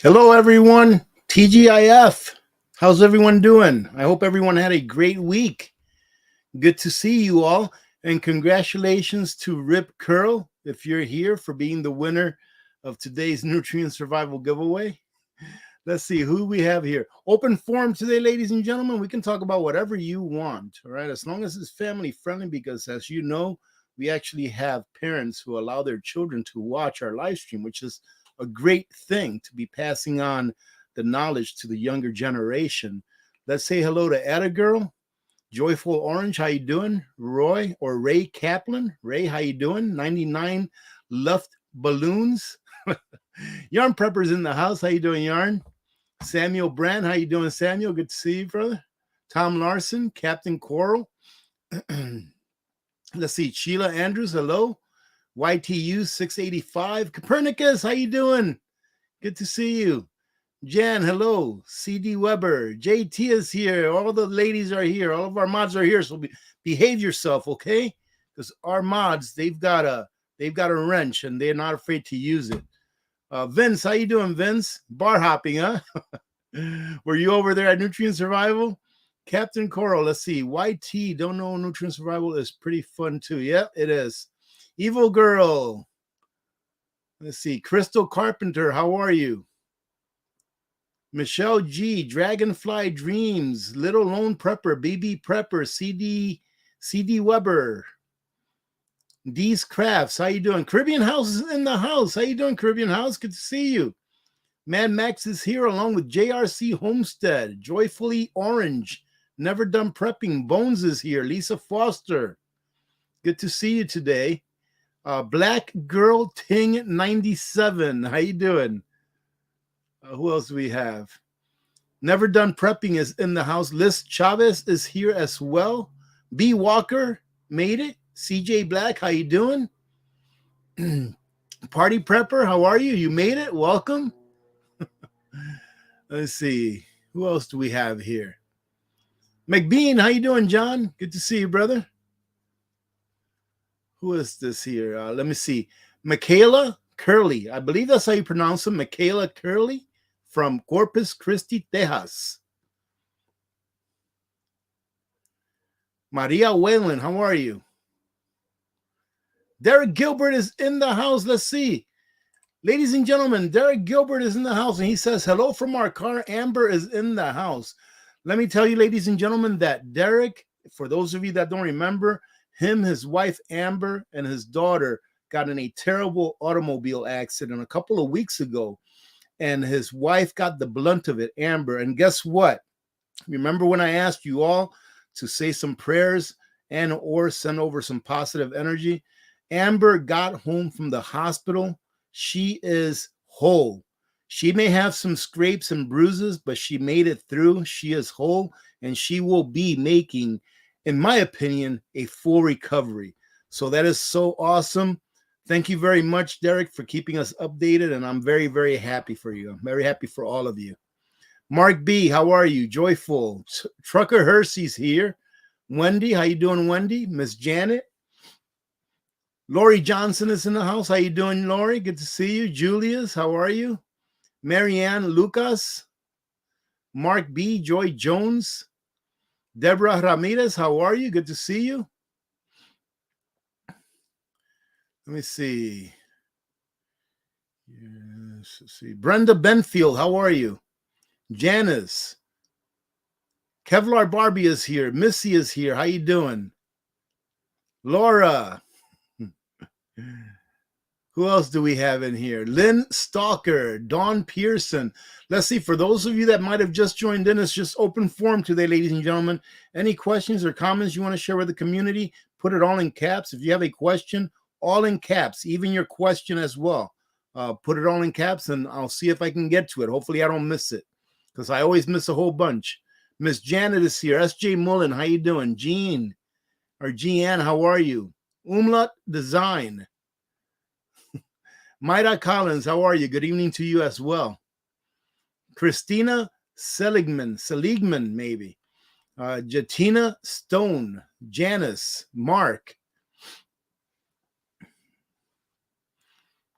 Hello, everyone. TGIF. How's everyone doing? I hope everyone had a great week. Good to see you all. And congratulations to Rip Curl, if you're here, for being the winner of today's Nutrient Survival giveaway. Let's see who we have here. Open forum today, ladies and gentlemen. We can talk about whatever you want, all right? As long as it's family friendly, because as you know, we actually have parents who allow their children to watch our live stream, which is a great thing to be passing on the knowledge to the younger generation. Let's say hello to Etta Girl, Joyful Orange. How you doing? Roy or Ray Kaplan. Ray, how you doing? 99 Luft Balloons. Yarn Prepper's in the house. How you doing, Yarn? Samuel Brand, how you doing, Samuel? Good to see you, brother. Tom Larson, Captain Coral. Let's see, Sheila Andrews, hello. YTU 685. Copernicus, how you doing? Good to see you. Jan, hello. CD Weber. JT is here. All the ladies are here. All of our mods are here. So behave yourself, okay? Because our mods, they've got a wrench and they're not afraid to use it. Vince, how you doing, Vince? Bar hopping, huh? Were you over there at Nutrient Survival? Captain Coral, let's see. YT, don't know Nutrient Survival is pretty fun too. Yep, it is. Evil Girl. Let's see. Crystal Carpenter, how are you? Michelle G, Dragonfly Dreams, Little Lone Prepper, BB Prepper, CD Weber. D's Crafts, how you doing? Caribbean House is in the house. How you doing, Caribbean House? Good to see you. Mad Max is here along with JRC Homestead, Joyfully Orange, Never Done Prepping. Bones is here. Lisa Foster. Good to see you today. Black Girl Ting 97. How you doing? Who else do we have? Never Done Prepping is in the house. Liz Chavez is here as well. B Walker made it. CJ Black, how you doing? Party Prepper, how are you? You made it. Welcome. Let's see. Who else do we have here? McBean, how you doing, John? Good to see you, brother. Who is this here? Let me see. Michaela Curley. I believe that's how you pronounce him. Michaela Curley from Corpus Christi, Texas. Maria Whalen, how are you? Derek Gilbert is in the house. Let's see. Ladies and gentlemen, Derek Gilbert is in the house, and he says, hello from our car. Amber is in the house. Let me tell you, ladies and gentlemen, that Derek, for those of you that don't remember, him, his wife, Amber, and his daughter got in a terrible automobile accident a couple of weeks ago, and his wife got the blunt of it, Amber. And guess what? Remember when I asked you all to say some prayers and or send over some positive energy? Amber got home from the hospital. She is whole. She may have some scrapes and bruises, but she made it through. She is whole, and she will be making, in my opinion, a full recovery. So that is so awesome. Thank you very much, Derek, for keeping us updated, and I'm very, very happy for you. I'm very happy for all of you. Mark B, how are you? Joyful. Trucker Hersey's here. Wendy, how you doing, Wendy? Miss Janet. Lori Johnson is in the house. How you doing, Lori? Good to see you. Julius, how are you? Marianne Lucas. Mark B, Joy Jones. Deborah Ramirez, how are you? Good to see you. Let me see. Yes, let's see. Brenda Benfield, how are you? Janice. Kevlar Barbie is here. Missy is here. How you doing? Laura. Who else do we have in here? Lynn Stalker, Dawn Pearson. Let's see, for those of you that might have just joined in, it's just open forum today, ladies and gentlemen. Any questions or comments you want to share with the community, put it all in caps. If you have a question, all in caps, even your question as well. Put it all in caps, and I'll see if I can get to it. Hopefully I don't miss it, because I always miss a whole bunch. Miss Janet is here. S.J. Mullen, how you doing? Jean, or Jeanne, how are you? Umlaut Design. Maida Collins, how are you? Good evening to you as well. Christina Seligman, maybe. Jatina Stone, Janice, Mark.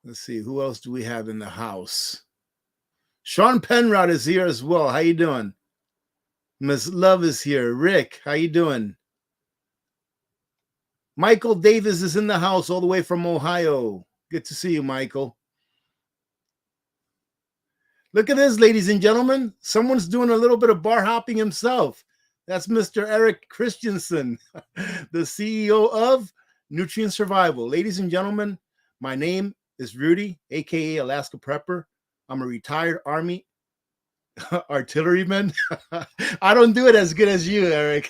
Let's see, who else do we have in the house? Sean Penrod is here as well. How you doing? Miss Love is here. Rick, how you doing? Michael Davis is in the house all the way from Ohio. Good to see you, Michael. Look at this, ladies and gentlemen. Someone's doing a little bit of bar hopping himself. That's Mr. Eric Christensen, the CEO of Nutrient Survival. Ladies and gentlemen, my name is Rudy, aka Alaska Prepper. I'm a retired Army artilleryman. I don't do it as good as you, Eric.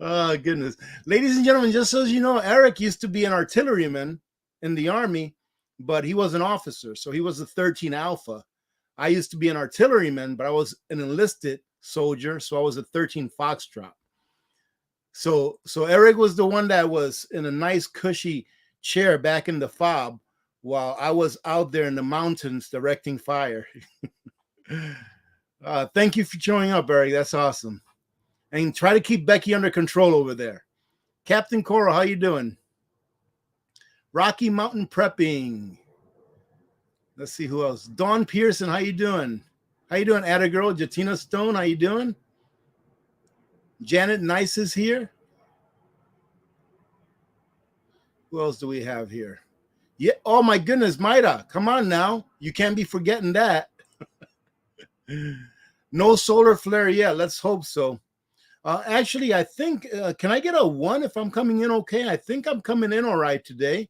Oh, goodness. Ladies and gentlemen, just so you know, Eric used to be an artilleryman in the Army, but he was an officer. So he was a 13 Alpha. I used to be an artilleryman, but I was an enlisted soldier. So I was a 13 Foxtrot. So Eric was the one that was in a nice cushy chair back in the fob while I was out there in the mountains directing fire. Thank you for showing up, Eric. That's awesome. And try to keep Becky under control over there. Captain Coral, how you doing? Rocky Mountain Prepping. Let's see who else. Dawn Pearson, how you doing? How you doing, Atta Girl? Jatina Stone, how you doing? Janet Nice is here. Who else do we have here? Yeah. Oh my goodness, Maida, come on now. You can't be forgetting that. No solar flare yet. Let's hope so. Actually, I think, can I get a 1 if I'm coming in okay? I think I'm coming in all right today.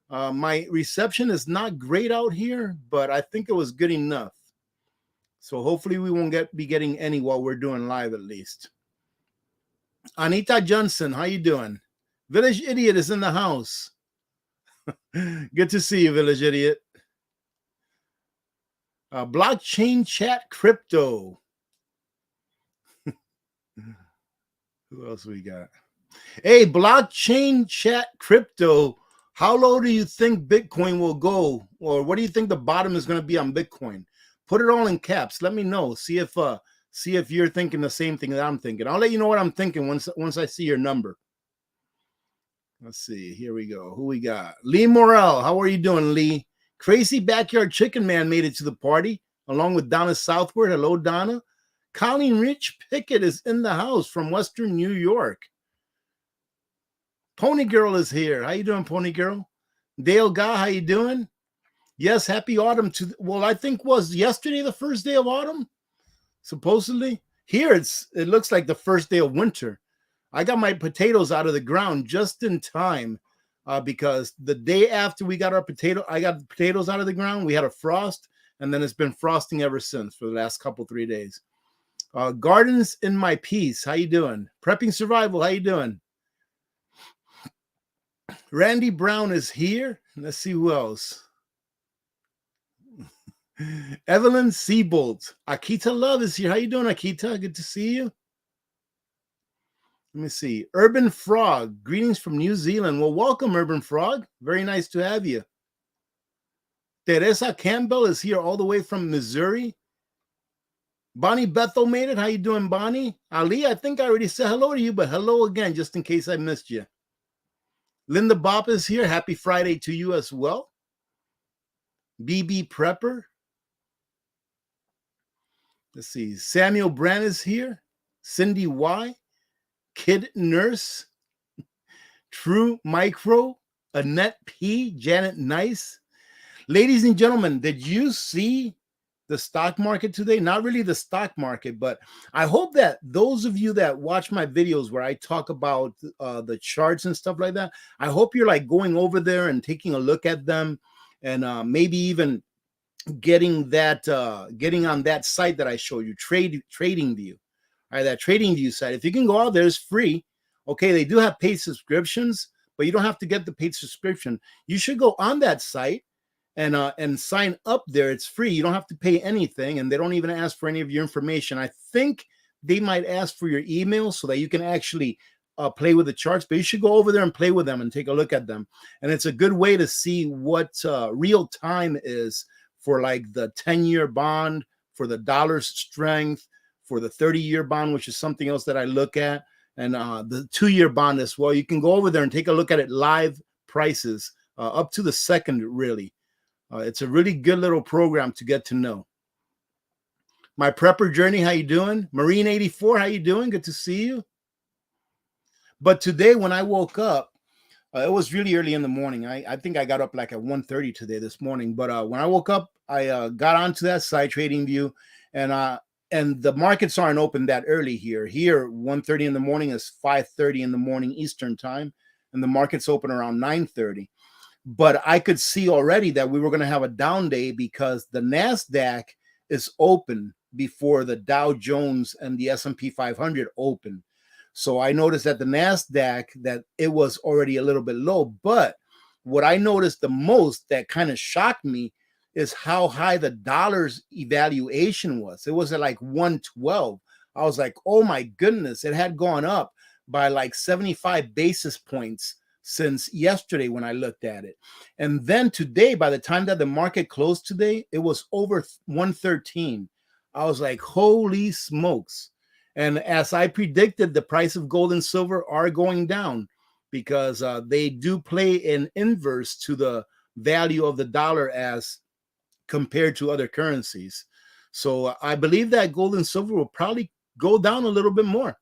My reception is not great out here, but I think it was good enough. So hopefully we won't be getting any while we're doing live at least. Anita Johnson, how you doing? Village Idiot is in the house. Good to see you, Village Idiot. Blockchain Chat Crypto. Who else we got? Hey, Blockchain Chat Crypto. How low do you think Bitcoin will go? Or what do you think the bottom is going to be on Bitcoin? Put it all in caps. Let me know. See if you're thinking the same thing that I'm thinking. I'll let you know what I'm thinking once I see your number. Let's see. Here we go. Who we got? Lee Morrell. How are you doing, Lee? Crazy Backyard Chicken Man made it to the party along with Donna Southward. Hello, Donna. Colleen Rich Pickett is in the house from Western New York. Pony Girl is here. How you doing, Pony Girl? Dale Ga, how you doing? Yes, happy autumn to, well, I think was yesterday the first day of autumn, supposedly. Here it looks like the first day of winter. I got my potatoes out of the ground just in time because the day after I got the potatoes out of the ground, we had a frost, and then it's been frosting ever since for the last 3 days. Gardens in My Peace, how you doing? Prepping Survival, how you doing? Randy Brown is here. Let's see who else. Evelyn Seabolt. Akita Love is here. How you doing, Akita? Good to see you. Let me see. Urban Frog. Greetings from New Zealand. Well, welcome, Urban Frog. Very nice to have you. Teresa Campbell is here all the way from Missouri. Bonnie Bethel made it. How you doing, Bonnie? Ali, I think I already said hello to you, but hello again, just in case I missed you. Linda Bopp is here. Happy Friday to you as well. BB Prepper. Let's see. Samuel Brand is here. Cindy Y. Kid Nurse. True Micro. Annette P. Janet Nice. Ladies and gentlemen, did you see the stock market today? Not really the stock market, but I hope that those of you that watch my videos where I talk about the charts and stuff like that, I hope you're like going over there and taking a look at them and maybe even getting on that site that I show you, TradingView. All right, that TradingView site. If you can go out there, it's free. Okay, they do have paid subscriptions, but you don't have to get the paid subscription. You should go on that site and sign up there. It's free. You don't have to pay anything, and they don't even ask for any of your information. I think they might ask for your email so that you can actually play with the charts, but you should go over there and play with them and take a look at them. And it's a good way to see what real time is for like the 10-year bond, for the dollar's strength, for the 30-year bond, which is something else that I look at, and the 2-year bond as well. You can go over there and take a look at it live prices up to the second, really. It's a really good little program to get to know. My prepper journey, how you doing? Marine 84, how you doing? Good to see you. But today when I woke up, it was really early in the morning. I think I got up like at 1:30 today this morning. But when I woke up, I got onto that site, TradingView, and the markets aren't open that early here. Here, 1:30 in the morning is 5:30 in the morning Eastern time, and the markets open around 9:30. But I could see already that we were going to have a down day because the NASDAQ is open before the Dow Jones and the S&P 500 open. So I noticed that the NASDAQ, that it was already a little bit low. But what I noticed the most that kind of shocked me is how high the dollar's evaluation was. It was at like 112. I was like, oh my goodness, it had gone up by like 75 basis points since yesterday when I looked at it. And then today, by the time that the market closed today, it was over 113. I was like, holy smokes. And as I predicted, the price of gold and silver are going down because they do play an inverse to the value of the dollar as compared to other currencies. So I believe that gold and silver will probably go down a little bit more.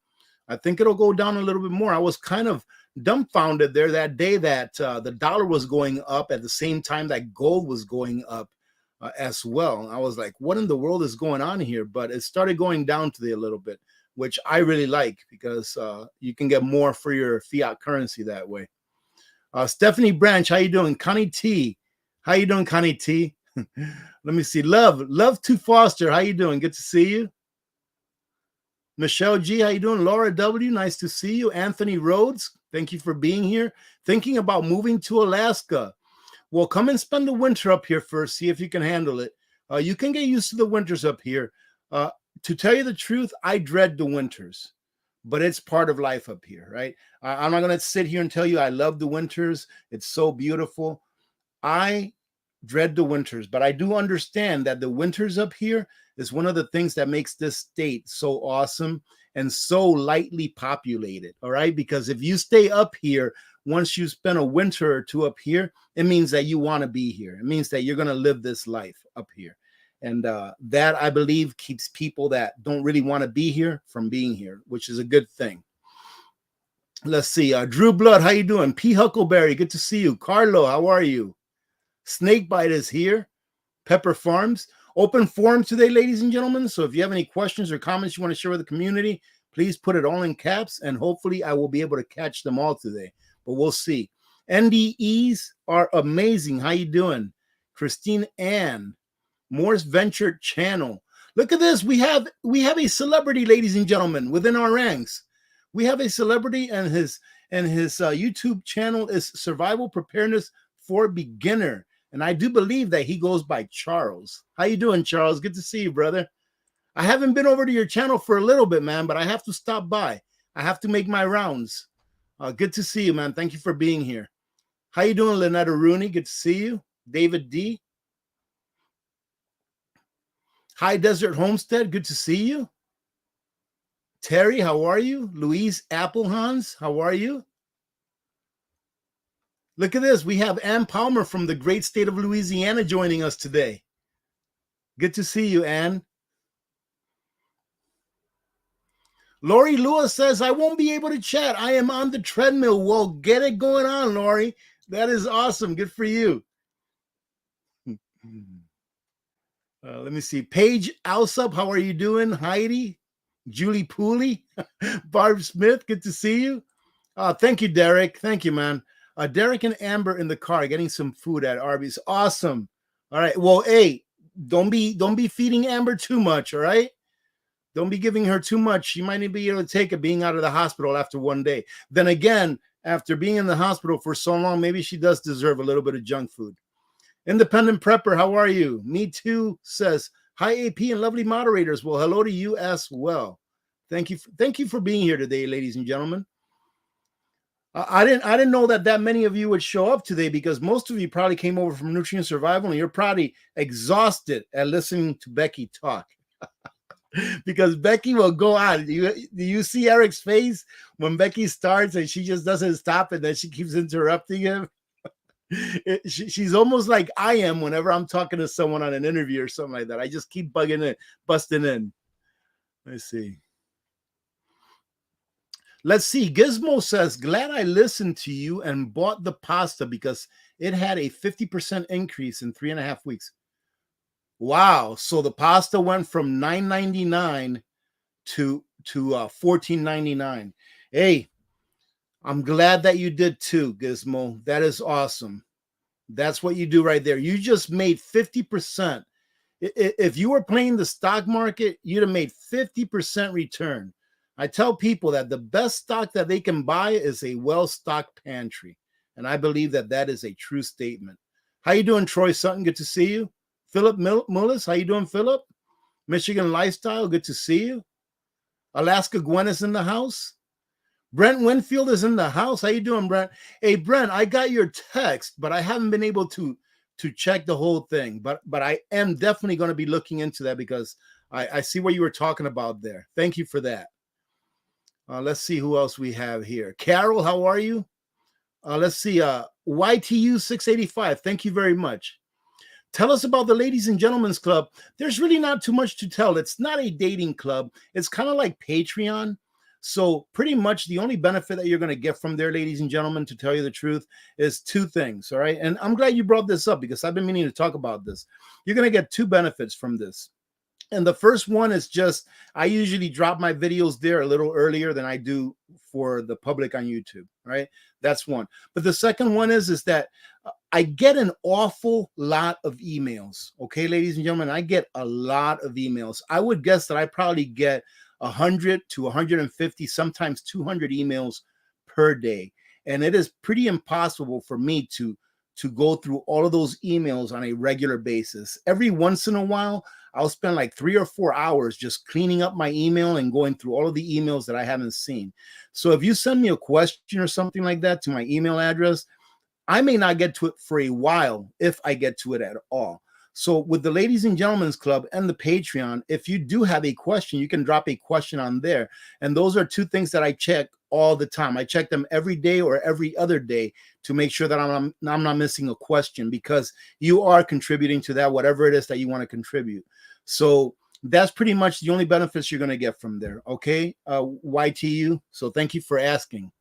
I think it'll go down a little bit more. I was kind of dumbfounded there that day that the dollar was going up at the same time that gold was going up as well. I was like, what in the world is going on here? But it started going down today a little bit, which I really like because you can get more for your fiat currency that way. Stephanie Branch, how you doing? Connie T, how you doing, Connie T? Let me see. Love to Foster, how you doing? Good to see you. Michelle G, how you doing? Laura W, nice to see you. Anthony Rhodes, thank you for being here. Thinking about moving to Alaska. Well, come and spend the winter up here first. See if you can handle it. You can get used to the winters up here. To tell you the truth, I dread the winters, but it's part of life up here, right? I'm not going to sit here and tell you I love the winters. It's so beautiful. I dread the winters, but I do understand that the winters up here is one of the things that makes this state so awesome and so lightly populated, all right? Because if you stay up here, once you spend a winter or two up here, it means that you want to be here. It means that you're going to live this life up here. And that, I believe, keeps people that don't really want to be here from being here, which is a good thing. Let's see. Drew Blood, how you doing? P. Huckleberry, good to see you. Carlo, how are you? Snakebite is here. Pepper Farms. Open forum today, ladies and gentlemen. So if you have any questions or comments you want to share with the community, please put it all in caps, and hopefully I will be able to catch them all today. But we'll see. NDEs are amazing. How you doing? Christine Ann. Morse Venture Channel. Look at this. We have a celebrity, ladies and gentlemen, within our ranks. We have a celebrity, and his YouTube channel is Survival Preparedness for Beginner. And I do believe that he goes by Charles. How you doing, Charles? Good to see you, brother. I haven't been over to your channel for a little bit, man, but I have to stop by. I have to make my rounds. Good to see you, man. Thank you for being here. How you doing, Lynetta Rooney? Good to see you. David D. High Desert Homestead, good to see you. Terry, how are you? Louise Applehans, how are you? Look at this. We have Ann Palmer from the great state of Louisiana joining us today. Good to see you, Ann. Lori Lewis says, I won't be able to chat. I am on the treadmill. Well, get it going on, Lori. That is awesome. Good for you. Let me see. Paige Alsup, how are you doing? Heidi, Julie Pooley, Barb Smith, good to see you. Thank you, Derek. Thank you, man. Derek and Amber in the car getting some food at Arby's. Awesome. All right. Well, hey, don't be feeding Amber too much. All right. Don't be giving her too much. She might not be able to take it being out of the hospital after one day. Then again, after being in the hospital for so long, maybe she does deserve a little bit of junk food. Independent Prepper, how are you? Me too says, hi, AP and lovely moderators. Well, hello to you as well. Thank you for being here today, ladies and gentlemen. I didn't know that many of you would show up today because most of you probably came over from Nutrient Survival and you're probably exhausted at listening to Becky talk. Because Becky will go on. Do you see Eric's face when Becky starts and she just doesn't stop and then she keeps interrupting him? She's almost like I am whenever I'm talking to someone on an interview or something like that. I just keep bugging it, busting in. Let's see. Let's see. Gizmo says, glad I listened to you and bought the pasta because it had a 50% increase in 3.5 weeks. Wow. So the pasta went from $9.99 to $14.99. Hey, I'm glad that you did too, Gizmo. That is awesome. That's what you do right there. You just made 50%. If you were playing the stock market, you'd have made 50% return. I tell people that the best stock that they can buy is a well-stocked pantry. And I believe that that is a true statement. How you doing, Troy Sutton? Good to see you. Philip Mullis, how you doing, Philip? Michigan Lifestyle, good to see you. Alaska Gwen is in the house. Brent Winfield is in the house. How you doing, Brent? Hey, Brent, I got your text, but I haven't been able to check the whole thing. But I am definitely going to be looking into that because I see what you were talking about there. Thank you for that. Let's see who else we have here. Carol, how are you? Let's see. YTU 685. Thank you very much. Tell us about the Ladies and Gentlemen's Club. There's really not too much to tell. It's not a dating club. It's kind of like Patreon. So pretty much the only benefit that you're going to get from there, ladies and gentlemen, to tell you the truth, is two things. All right. And I'm glad you brought this up because I've been meaning to talk about this. You're going to get two benefits from this. And the first one is just, I usually drop my videos there a little earlier than I do for the public on YouTube, right? That's one. But the second one is that I get an awful lot of emails. Okay, ladies and gentlemen, I get a lot of emails. I would guess that I probably get 100 to 150, sometimes 200 emails per day. And it is pretty impossible for me to go through all of those emails on a regular basis. Every once in a while, I'll spend like 3 or 4 hours just cleaning up my email and going through all of the emails that I haven't seen. So if you send me a question or something like that to my email address, I may not get to it for a while if I get to it at all. So with the Ladies and Gentlemen's Club and the Patreon, if you do have a question, you can drop a question on there. And those are two things that I check all the time. I check them every day or every other day to make sure that I'm not missing a question, because you are contributing to that, whatever it is that you want to contribute. So that's pretty much the only benefits you're going to get from there. Okay, YTU. So thank you for asking.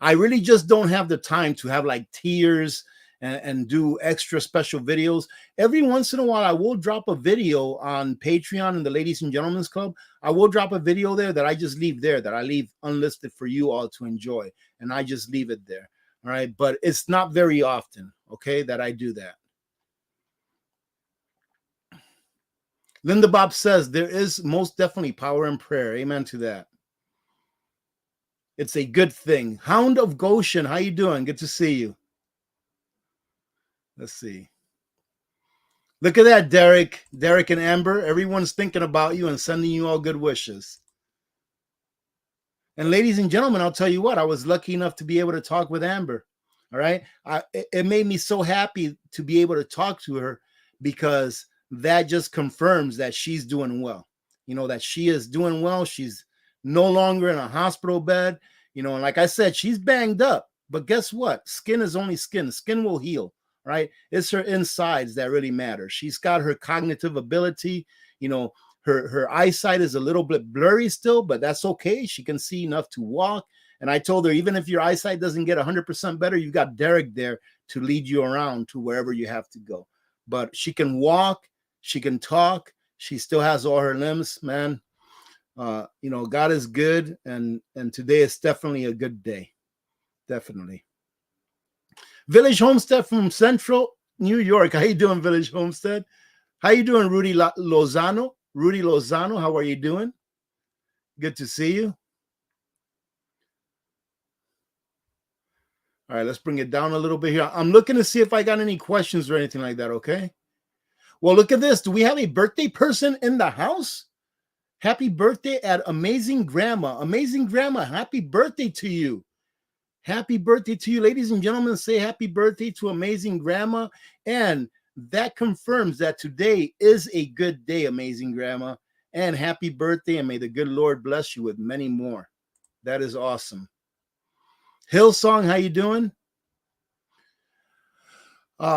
I really just don't have the time to have like tiers and do extra special videos. Every once in a while, I will drop a video on Patreon and the Ladies and Gentlemen's Club. I will drop a video there that I just leave there, that I leave unlisted for you all to enjoy. And I just leave it there. All right. But it's not very often, okay, that I do that. Linda Bob says there is most definitely power in prayer. Amen to that. It's a good thing. Hound of Goshen, how you doing? Good to see you. Let's see. Look at that, Derek. Derek and Amber. Everyone's thinking about you and sending you all good wishes. And ladies and gentlemen, I'll tell you what, I was lucky enough to be able to talk with Amber. All right. It made me so happy to be able to talk to her, because that just confirms that she's doing well. You know, that she is doing well. She's no longer in a hospital bed. You know, and like I said, she's banged up. But guess what? Skin is only skin. Skin will heal. Right? It's her insides that really matter. She's got her cognitive ability. You know, her eyesight is a little bit blurry still, but that's okay. She can see enough to walk. And I told her, even if your eyesight doesn't get 100% better, you've got Derek there to lead you around to wherever you have to go. But she can walk. She can talk. She still has all her limbs, man. You know, God is good. And today is definitely a good day. Definitely. Village Homestead from Central New York. How you doing, Village Homestead? How you doing, Rudy Lozano? Rudy Lozano, how are you doing? Good to see you. All right, let's bring it down a little bit here. I'm looking to see if I got any questions or anything like that, okay? Well, look at this. Do we have a birthday person in the house? Happy birthday at Amazing Grandma. Amazing Grandma, happy birthday to you. Happy birthday to you, ladies and gentlemen. Say happy birthday to Amazing Grandma. And that confirms that today is a good day, Amazing Grandma. And happy birthday, and may the good Lord bless you with many more. That is awesome. Hillsong, how you doing?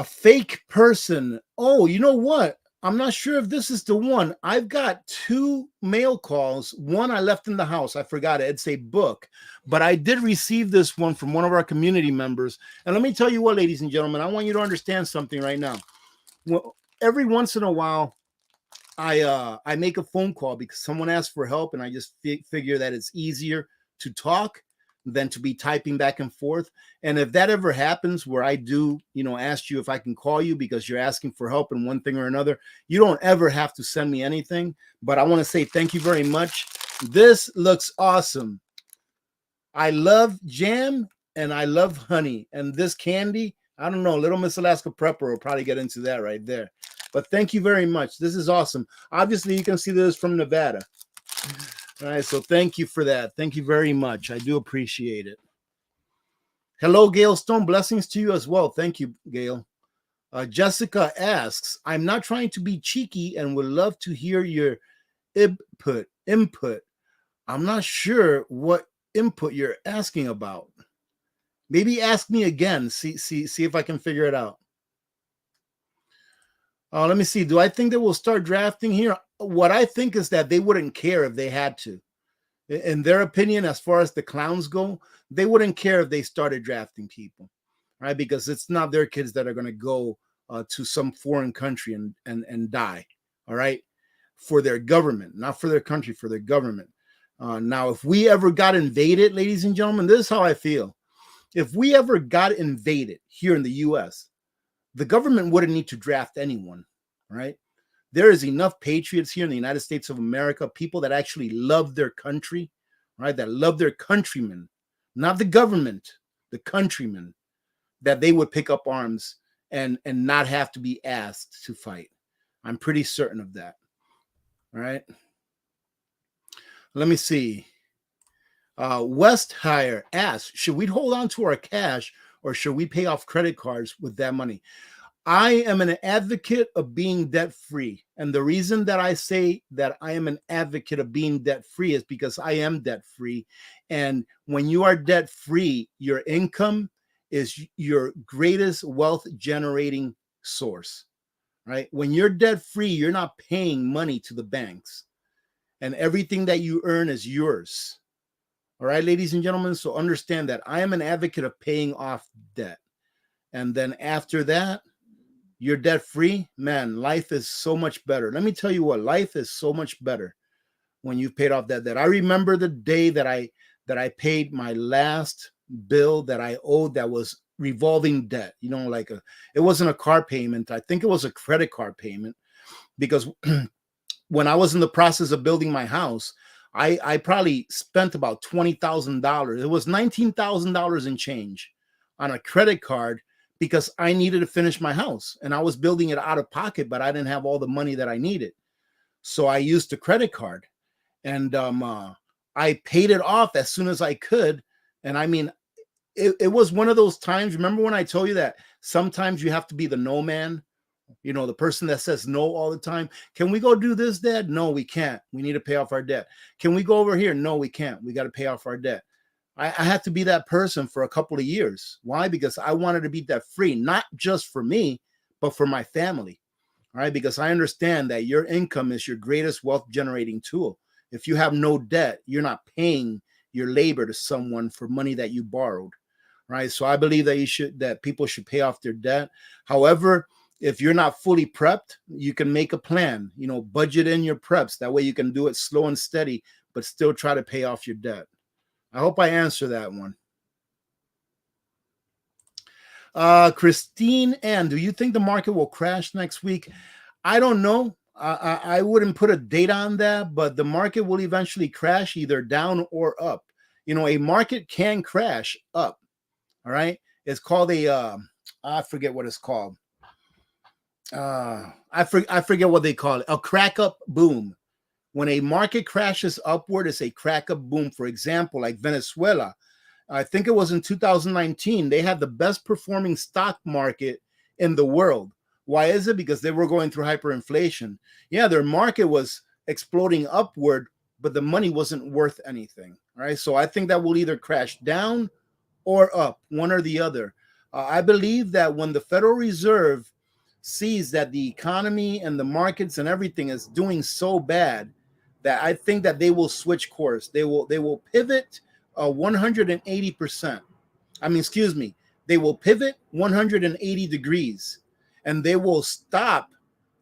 Fake person. Oh, you know what? I'm not sure if this is the one. I've got two mail calls. One I left in the house. I forgot it. It's a book. But I did receive this one from one of our community members. And let me tell you what, ladies and gentlemen, I want you to understand something right now. Well, every once in a while, I make a phone call because someone asks for help, and I just figure that it's easier to talk than to be typing back and forth. And if that ever happens where I do, ask you if I can call you because you're asking for help in one thing or another, you don't ever have to send me anything. But I want to say thank you very much. This looks awesome. I love jam and I love honey. And this candy, I don't know, Little Miss Alaska Prepper will probably get into that right there. But thank you very much. This is awesome. Obviously, you can see this from Nevada. All right, so thank you for that. Thank you very much. I do appreciate it. Hello, Gail Stone. Blessings to you as well. Thank you, Gail. Jessica asks, I'm not trying to be cheeky and would love to hear your input. I'm not sure what input you're asking about. Maybe ask me again. See if I can figure it out. Let me see. Do I think that we'll start drafting here? What I think is that they wouldn't care if they had to. In their opinion, as far as the clowns go, they wouldn't care if they started drafting people, right? Because it's not their kids that are going to go to some foreign country and die, all right? For their government, not for their country, for their government. Now, if we ever got invaded, ladies and gentlemen, this is how I feel. If we ever got invaded here in the U.S., the government wouldn't need to draft anyone, right? There is enough patriots here in the United States of America, people that actually love their country, right? That love their countrymen, not the government, the countrymen, that they would pick up arms and not have to be asked to fight. I'm pretty certain of that, all right? Let me see. West Hire asks, should we hold on to our cash or should we pay off credit cards with that money? I am an advocate of being debt-free. And the reason that I say that I am an advocate of being debt-free is because I am debt-free. And when you are debt-free, your income is your greatest wealth-generating source, right? When you're debt-free, you're not paying money to the banks. And everything that you earn is yours. All right, ladies and gentlemen, so understand that I am an advocate of paying off debt. And then after that, you're debt free, man, life is so much better. Let me tell you what, life is so much better when you've paid off that debt. I remember the day that I paid my last bill that I owed that was revolving debt. It wasn't a car payment. I think it was a credit card payment because when I was in the process of building my house, I probably spent about $20,000. It was $19,000 in change on a credit card because I needed to finish my house and I was building it out of pocket, but I didn't have all the money that I needed. So I used the credit card and I paid it off as soon as I could. And I mean, it was one of those times. Remember when I told you that sometimes you have to be the no man? The person that says no all the time. Can we go do this, Dad? No, we can't. We need to pay off our debt. Can we go over here? No, we can't. We got to pay off our debt. I had to be that person for a couple of years. Why? Because I wanted to be debt free, not just for me, but for my family. All right. Because I understand that your income is your greatest wealth generating tool. If you have no debt, you're not paying your labor to someone for money that you borrowed. Right. So I believe that people should pay off their debt. However, if you're not fully prepped, you can make a plan, budget in your preps. That way you can do it slow and steady, but still try to pay off your debt. I hope I answer that one. Christine Ann, do you think the market will crash next week? I don't know. I wouldn't put a date on that, but the market will eventually crash either down or up. A market can crash up. All right. It's called I forget what it's called. I forget what they call it. A crack up boom. When a market crashes upward, it's a crack up boom. For example, like Venezuela, I think it was in 2019, they had the best performing stock market in the world. Why is it? Because they were going through hyperinflation. Yeah, their market was exploding upward, but the money wasn't worth anything. Right. So I think that will either crash down or up, one or the other. I believe that when the Federal Reserve sees that the economy and the markets and everything is doing so bad, that I think that they will switch course. They will pivot 180%. I mean, excuse me, they will pivot 180 degrees, and they will stop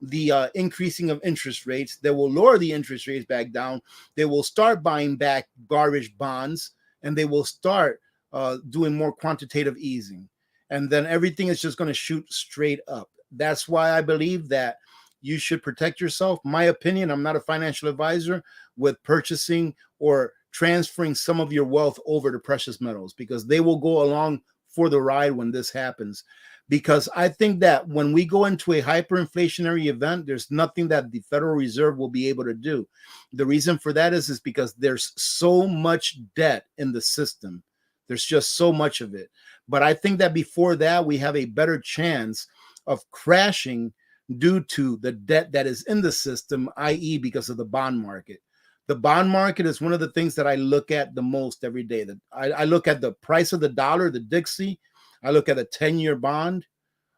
the increasing of interest rates. They will lower the interest rates back down. They will start buying back garbage bonds, and they will start doing more quantitative easing. And then everything is just going to shoot straight up. That's why I believe that you should protect yourself. My opinion, I'm not a financial advisor, with purchasing or transferring some of your wealth over to precious metals, because they will go along for the ride when this happens. Because I think that when we go into a hyperinflationary event, there's nothing that the Federal Reserve will be able to do. The reason for that is because there's so much debt in the system. There's just so much of it. But I think that before that, we have a better chance of crashing due to the debt that is in the system, i.e., because of the bond market. The bond market is one of the things that I look at the most every day. That I look at the price of the dollar, the Dixie. I look at a 10-year bond.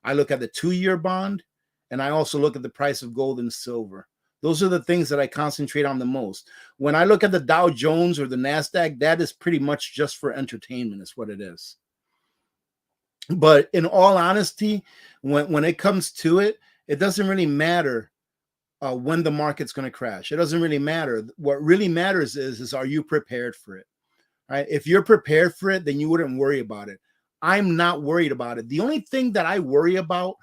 I look at the 2-year bond. And I also look at the price of gold and silver. Those are the things that I concentrate on the most. When I look at the Dow Jones or the NASDAQ, that is pretty much just for entertainment, is what it is. But in all honesty, when it comes to it, it doesn't really matter when the market's going to crash. It doesn't really matter. What really matters is are you prepared for it? Right? If you're prepared for it, then you wouldn't worry about it. I'm not worried about it. The only thing that I worry about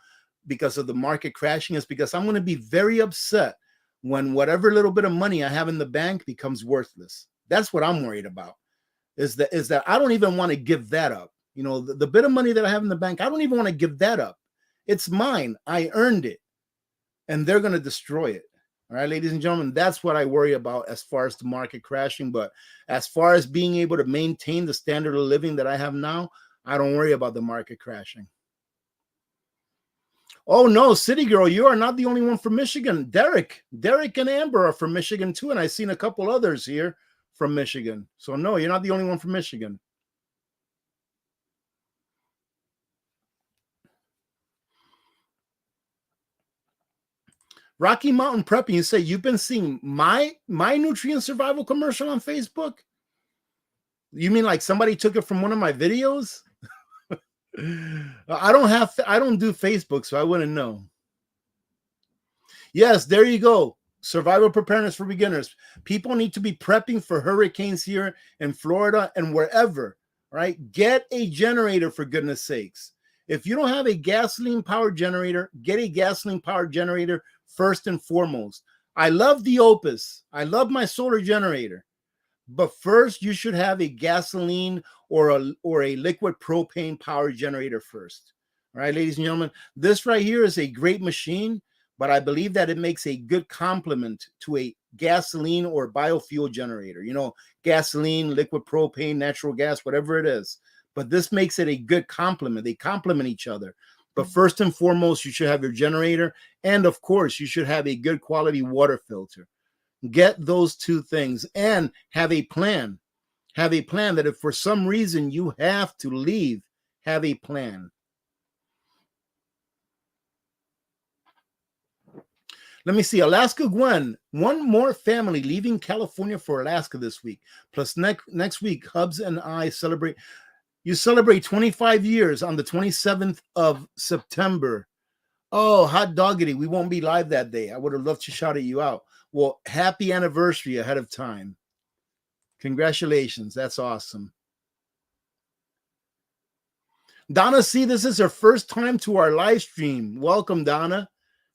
because of the market crashing is because I'm going to be very upset when whatever little bit of money I have in the bank becomes worthless. That's what I'm worried about. Is that I don't even want to give that up. You know, the bit of money that I have in the bank, I don't even want to give that up. It's mine. I earned it. And they're going to destroy it. All right, ladies and gentlemen, that's what I worry about as far as the market crashing. But as far as being able to maintain the standard of living that I have now, I don't worry about the market crashing. Oh, no, City Girl, you are not the only one from Michigan. Derek and Amber are from Michigan, too. And I've seen a couple others here from Michigan. So, no, you're not the only one from Michigan. Rocky Mountain Prepping, you say you've been seeing my nutrient survival commercial on Facebook? You mean like somebody took it from one of my videos? I don't do Facebook, so I wouldn't know. Yes, there you go. Survival preparedness for beginners. People need to be prepping for hurricanes here in Florida and wherever, right? Get a generator, for goodness sakes. If you don't have a gasoline powered generator, get a gasoline powered generator first and foremost. I love the Opus. I love my solar generator. But first, you should have a gasoline or a liquid propane powered generator first. All right, ladies and gentlemen, this right here is a great machine, but I believe that it makes a good complement to a gasoline or biofuel generator. You know, gasoline, liquid propane, natural gas, whatever it is. But this makes it a good complement. They complement each other. But first and foremost, you should have your generator. And of course, you should have a good quality water filter. Get those two things and have a plan. Have a plan that if for some reason you have to leave, have a plan. Let me see. Alaska Gwen, one more family leaving California for Alaska this week. Plus next week, Hubs and I celebrate. You celebrate 25 years on the 27th of September. Oh, hot doggity. We won't be live that day. I would have loved to shout at you out. Well, happy anniversary ahead of time. Congratulations. That's awesome. Donna C., this is her first time to our live stream. Welcome, Donna.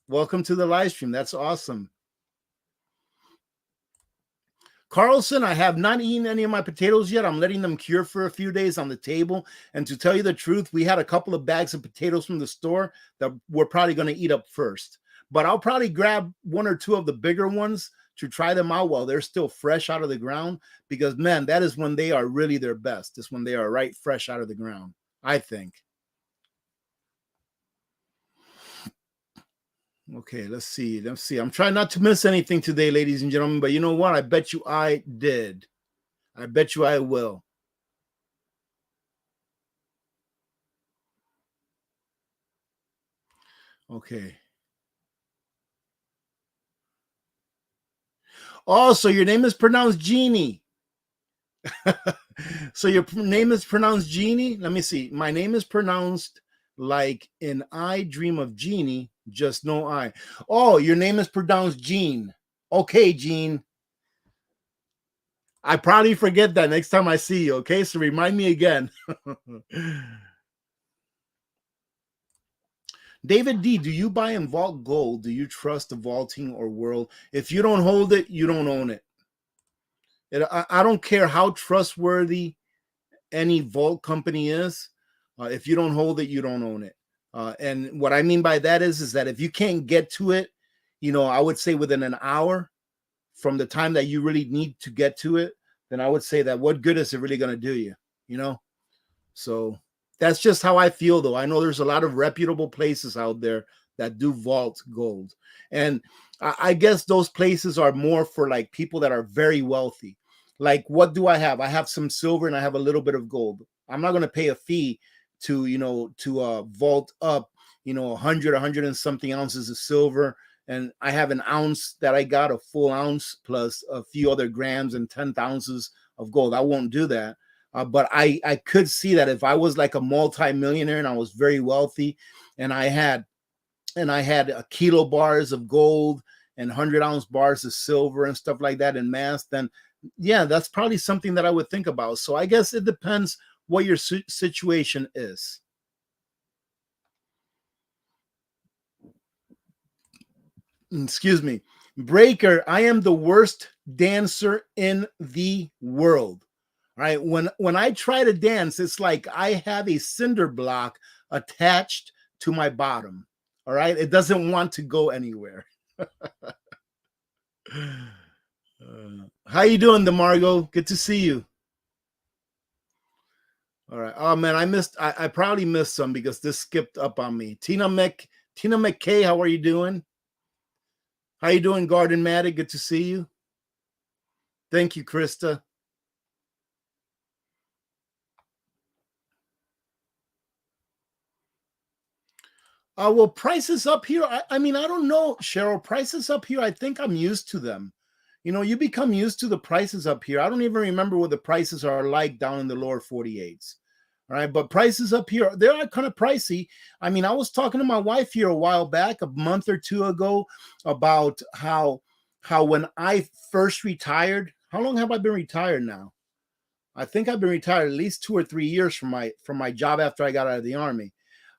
Welcome to the live stream. That's awesome. Carlson, I have not eaten any of my potatoes yet. I'm letting them cure for a few days on the table. And to tell you the truth, we had a couple of bags of potatoes from the store that we're probably going to eat up first. But I'll probably grab one or two of the bigger ones to try them out while they're still fresh out of the ground. Because, man, that is when they are really their best. It's when they are right fresh out of the ground, I think. Okay, let's see. I'm trying not to miss anything today, ladies and gentlemen, but you know what? I bet you I did. I bet you I will. Okay. Oh, so your name is pronounced Jeannie. So your name is pronounced Jeannie? Let me see. My name is pronounced like in I Dream of Jeannie, just no I. Oh, your name is pronounced Jean. Okay, Jean. I probably forget that next time I see you. Okay, so remind me again. David D, do you buy and vault gold? Do you trust the vaulting or world? If you don't hold it, you don't own it. I don't care how trustworthy any vault company is. If you don't hold it, you don't own it. And what I mean by that is that if you can't get to it, I would say within an hour from the time that you really need to get to it, then I would say that what good is it really going to do you? You know? So that's just how I feel, though. I know there's a lot of reputable places out there that do vault gold. And I guess those places are more for like people that are very wealthy. Like, what do I have? I have some silver and I have a little bit of gold. I'm not going to pay a fee to vault up, 100 and something ounces of silver. And I have an ounce that I got, a full ounce plus a few other grams and 10 ounces of gold. I won't do that. But I could see that if I was like a multi-millionaire and I was very wealthy and I had a kilo bars of gold and 100-ounce bars of silver and stuff like that in mass, then yeah, that's probably something that I would think about. So I guess it depends what your situation is. Excuse me. Breaker, I am the worst dancer in the world. All right. When I try to dance, it's like I have a cinder block attached to my bottom. All right. It doesn't want to go anywhere. How you doing, DeMargo? Good to see you. All right. Oh man, I probably missed some because this skipped up on me. Tina McKay, how are you doing? How you doing, Garden Matty? Good to see you. Thank you, Krista. Well, prices up here. I mean, I don't know, Cheryl. Prices up here, I think I'm used to them. You become used to the prices up here. I don't even remember what the prices are like down in the lower 48s. All right. But prices up here, they're kind of pricey. I mean, I was talking to my wife here a while back, a month or two ago, about how when I first retired, how long have I been retired now? I think I've been retired at least 2 or 3 years from my job after I got out of the Army.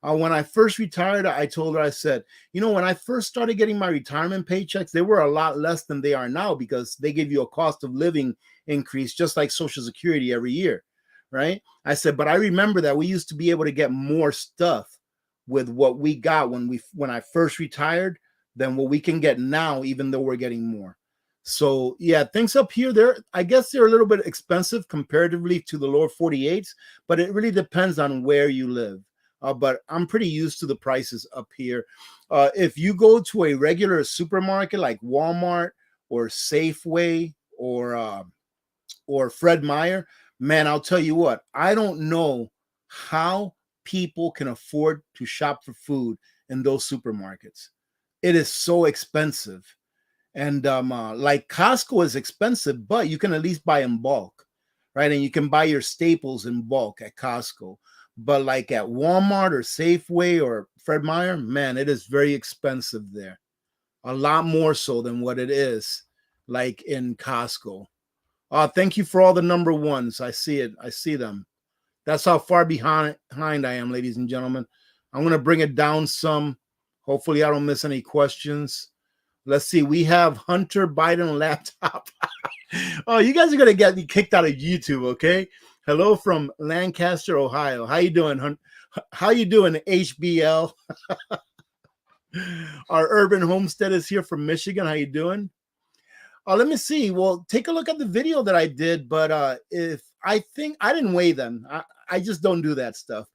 When I first retired, I told her, I said, when I first started getting my retirement paychecks, they were a lot less than they are now because they give you a cost of living increase, just like Social Security every year, right? I said, but I remember that we used to be able to get more stuff with what we got when I first retired than what we can get now, even though we're getting more. So yeah, things up here, I guess they're a little bit expensive comparatively to the lower 48s, but it really depends on where you live. But I'm pretty used to the prices up here. If you go to a regular supermarket like Walmart or Safeway or Fred Meyer, man, I'll tell you what, I don't know how people can afford to shop for food in those supermarkets. It is so expensive. And like Costco is expensive, but you can at least buy in bulk, right? And you can buy your staples in bulk at Costco. But like at Walmart or Safeway or Fred Meyer, man, it is very expensive there. A lot more so than what it is like in Costco. Thank you for all the number ones. I see it. I see them. That's how far behind I am, ladies and gentlemen. I'm going to bring it down some. Hopefully, I don't miss any questions. Let's see. We have Hunter Biden laptop. Oh, you guys are going to get me kicked out of YouTube, okay? Hello from Lancaster, Ohio. How you doing? How you doing, HBL? Our urban homestead is here from Michigan. How you doing? Let me see. Well, take a look at the video that I did, but if I think I didn't weigh them, I just don't do that stuff.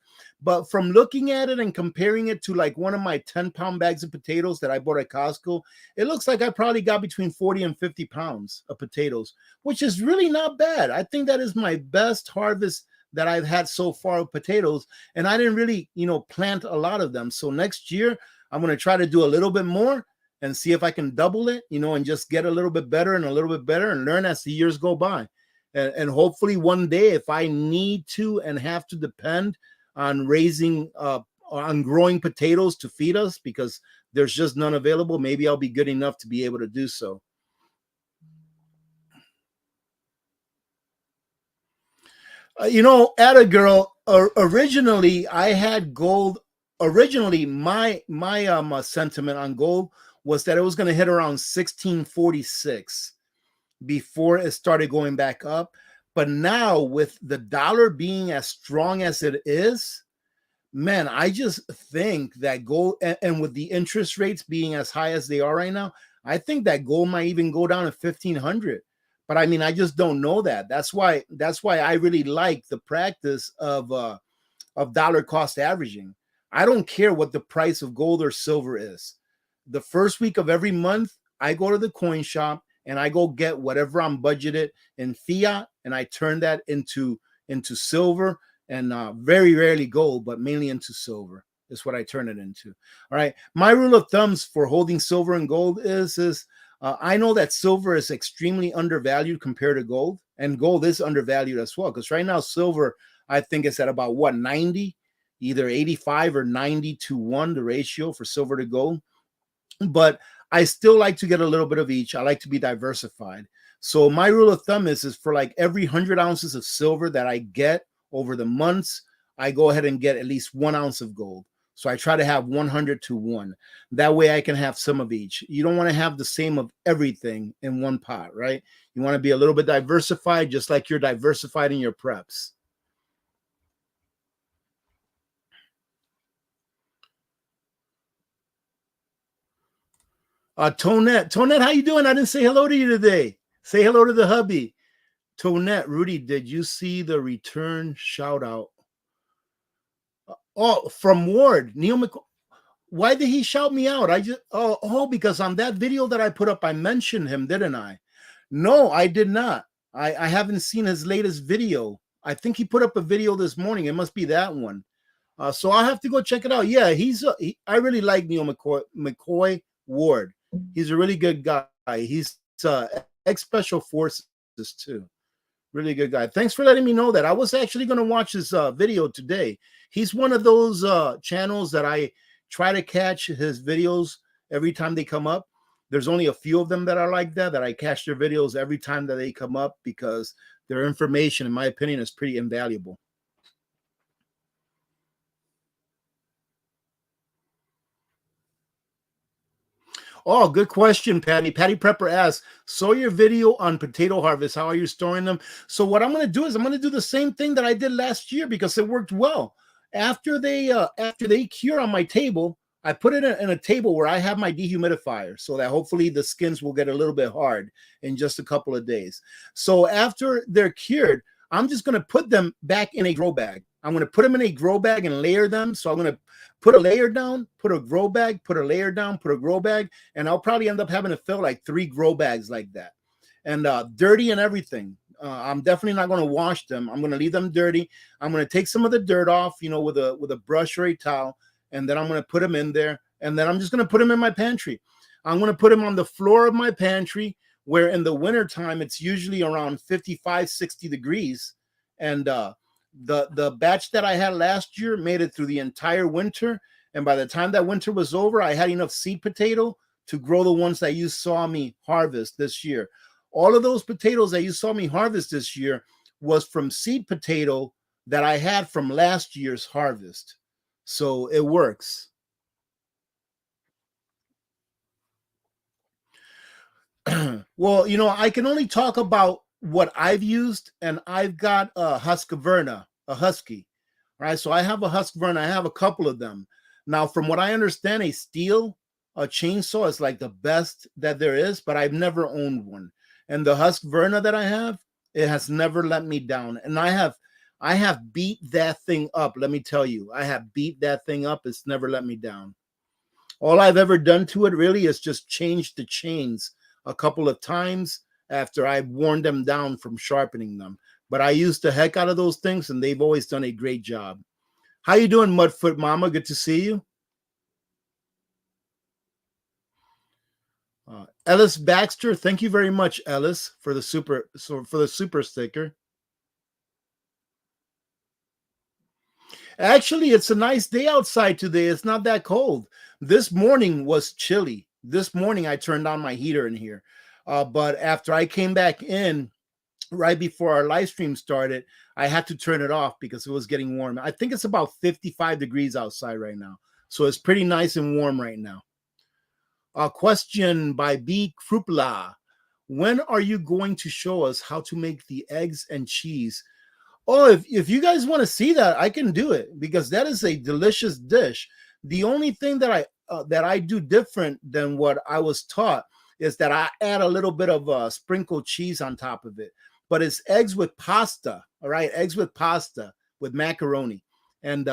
But from looking at it and comparing it to like one of my 10-pound bags of potatoes that I bought at Costco, it looks like I probably got between 40 and 50 pounds of potatoes, which is really not bad. I think that is my best harvest that I've had so far of potatoes. And I didn't really, plant a lot of them. So next year, I'm going to try to do a little bit more and see if I can double it, and just get a little bit better and a little bit better and learn as the years go by. And hopefully one day, if I need to and have to depend on on growing potatoes to feed us because there's just none available, maybe I'll be good enough to be able to do so. Atta girl, originally I had gold. Originally, my sentiment on gold was that it was going to hit around 1646 before it started going back up. But now, with the dollar being as strong as it is, man, I just think that gold, and with the interest rates being as high as they are right now, I think that gold might even go down to 1500. But I mean, I just don't know that. That's why I really like the practice of dollar cost averaging. I don't care what the price of gold or silver is. The first week of every month, I go to the coin shop and I go get whatever I'm budgeted in fiat, and I turn that into silver, and very rarely gold, but mainly into silver. Is what I turn it into. All right. My rule of thumbs for holding silver and gold is I know that silver is extremely undervalued compared to gold, and gold is undervalued as well. Because right now, silver, I think, is at about 90, either 85 or 90 to 1, the ratio for silver to gold. But I still like to get a little bit of each. I like to be diversified. So my rule of thumb is for like every 100 ounces of silver that I get over the months, I go ahead and get at least 1 ounce of gold. So I try to have 100 to 1. That way I can have some of each. You don't want to have the same of everything in one pot, right? You want to be a little bit diversified, just like you're diversified in your preps. Tonette, how you doing? I didn't say hello to you today. Say hello to the hubby. Tonette, Rudy, did you see the return shout out? Oh, from Ward, Neil McCoy. Why did he shout me out? Because on that video that I put up, I mentioned him, didn't I? No, I did not. I haven't seen his latest video. I think he put up a video this morning. It must be that one. So I'll have to go check it out. Yeah, I really like Neil McCoy Ward. He's a really good guy. He's ex-special forces too. Really good guy. Thanks for letting me know that. I was actually going to watch this video today. He's one of those channels that I try to catch his videos every time they come up. There's only a few of them that are like that I catch their videos every time that they come up because their information, in my opinion, is pretty invaluable. Oh, good question, Patty. Patty Prepper asks, saw your video on potato harvest. How are you storing them? So what I'm going to do is I'm going to do the same thing that I did last year because it worked well. After they cure on my table, I put it in a table where I have my dehumidifier so that hopefully the skins will get a little bit hard in just a couple of days. So after they're cured, I'm just going to put them back in a grow bag. I'm going to put them in a grow bag and layer them. So I'm going to put a layer down, put a grow bag, put a layer down, put a grow bag, and I'll probably end up having to fill like 3 grow bags like that. And dirty and everything. I'm definitely not going to wash them. I'm going to leave them dirty. I'm going to take some of the dirt off, with a brush or a towel, and then I'm going to put them in there. And then I'm just going to put them in my pantry. I'm going to put them on the floor of my pantry, where in the wintertime, it's usually around 55, 60 degrees. And the batch that I had last year made it through the entire winter. And by the time that winter was over, I had enough seed potato to grow the ones that you saw me harvest this year. All of those potatoes that you saw me harvest this year was from seed potato that I had from last year's harvest. So it works. Well, I can only talk about what I've used, and I've got a Husqvarna, a Husky, right? So I have a Husqvarna. I have a couple of them. Now, from what I understand, a chainsaw is like the best that there is, but I've never owned one. And the Husqvarna that I have, it has never let me down. And I have beat that thing up. Let me tell you, I have beat that thing up. It's never let me down. All I've ever done to it really is just change the chains a couple of times after I've worn them down from sharpening them. But I used the heck out of those things, and they've always done a great job. How you doing, Mudfoot Mama? Good to see you. Ellis Baxter, thank you very much, Ellis, for the super sticker. Actually, it's a nice day outside today. It's not that cold. This morning was chilly. This morning I turned on my heater in here. But after I came back in right before our live stream started, I had to turn it off because it was getting warm. I think it's about 55 degrees outside right now. So it's pretty nice and warm right now. A question by B. Krupla. When are you going to show us how to make the eggs and cheese? Oh, if you guys want to see that, I can do it because that is a delicious dish. The only thing that I do different than what I was taught is that I add a little bit of sprinkled cheese on top of it. But it's eggs with pasta, all right? Eggs with pasta with macaroni and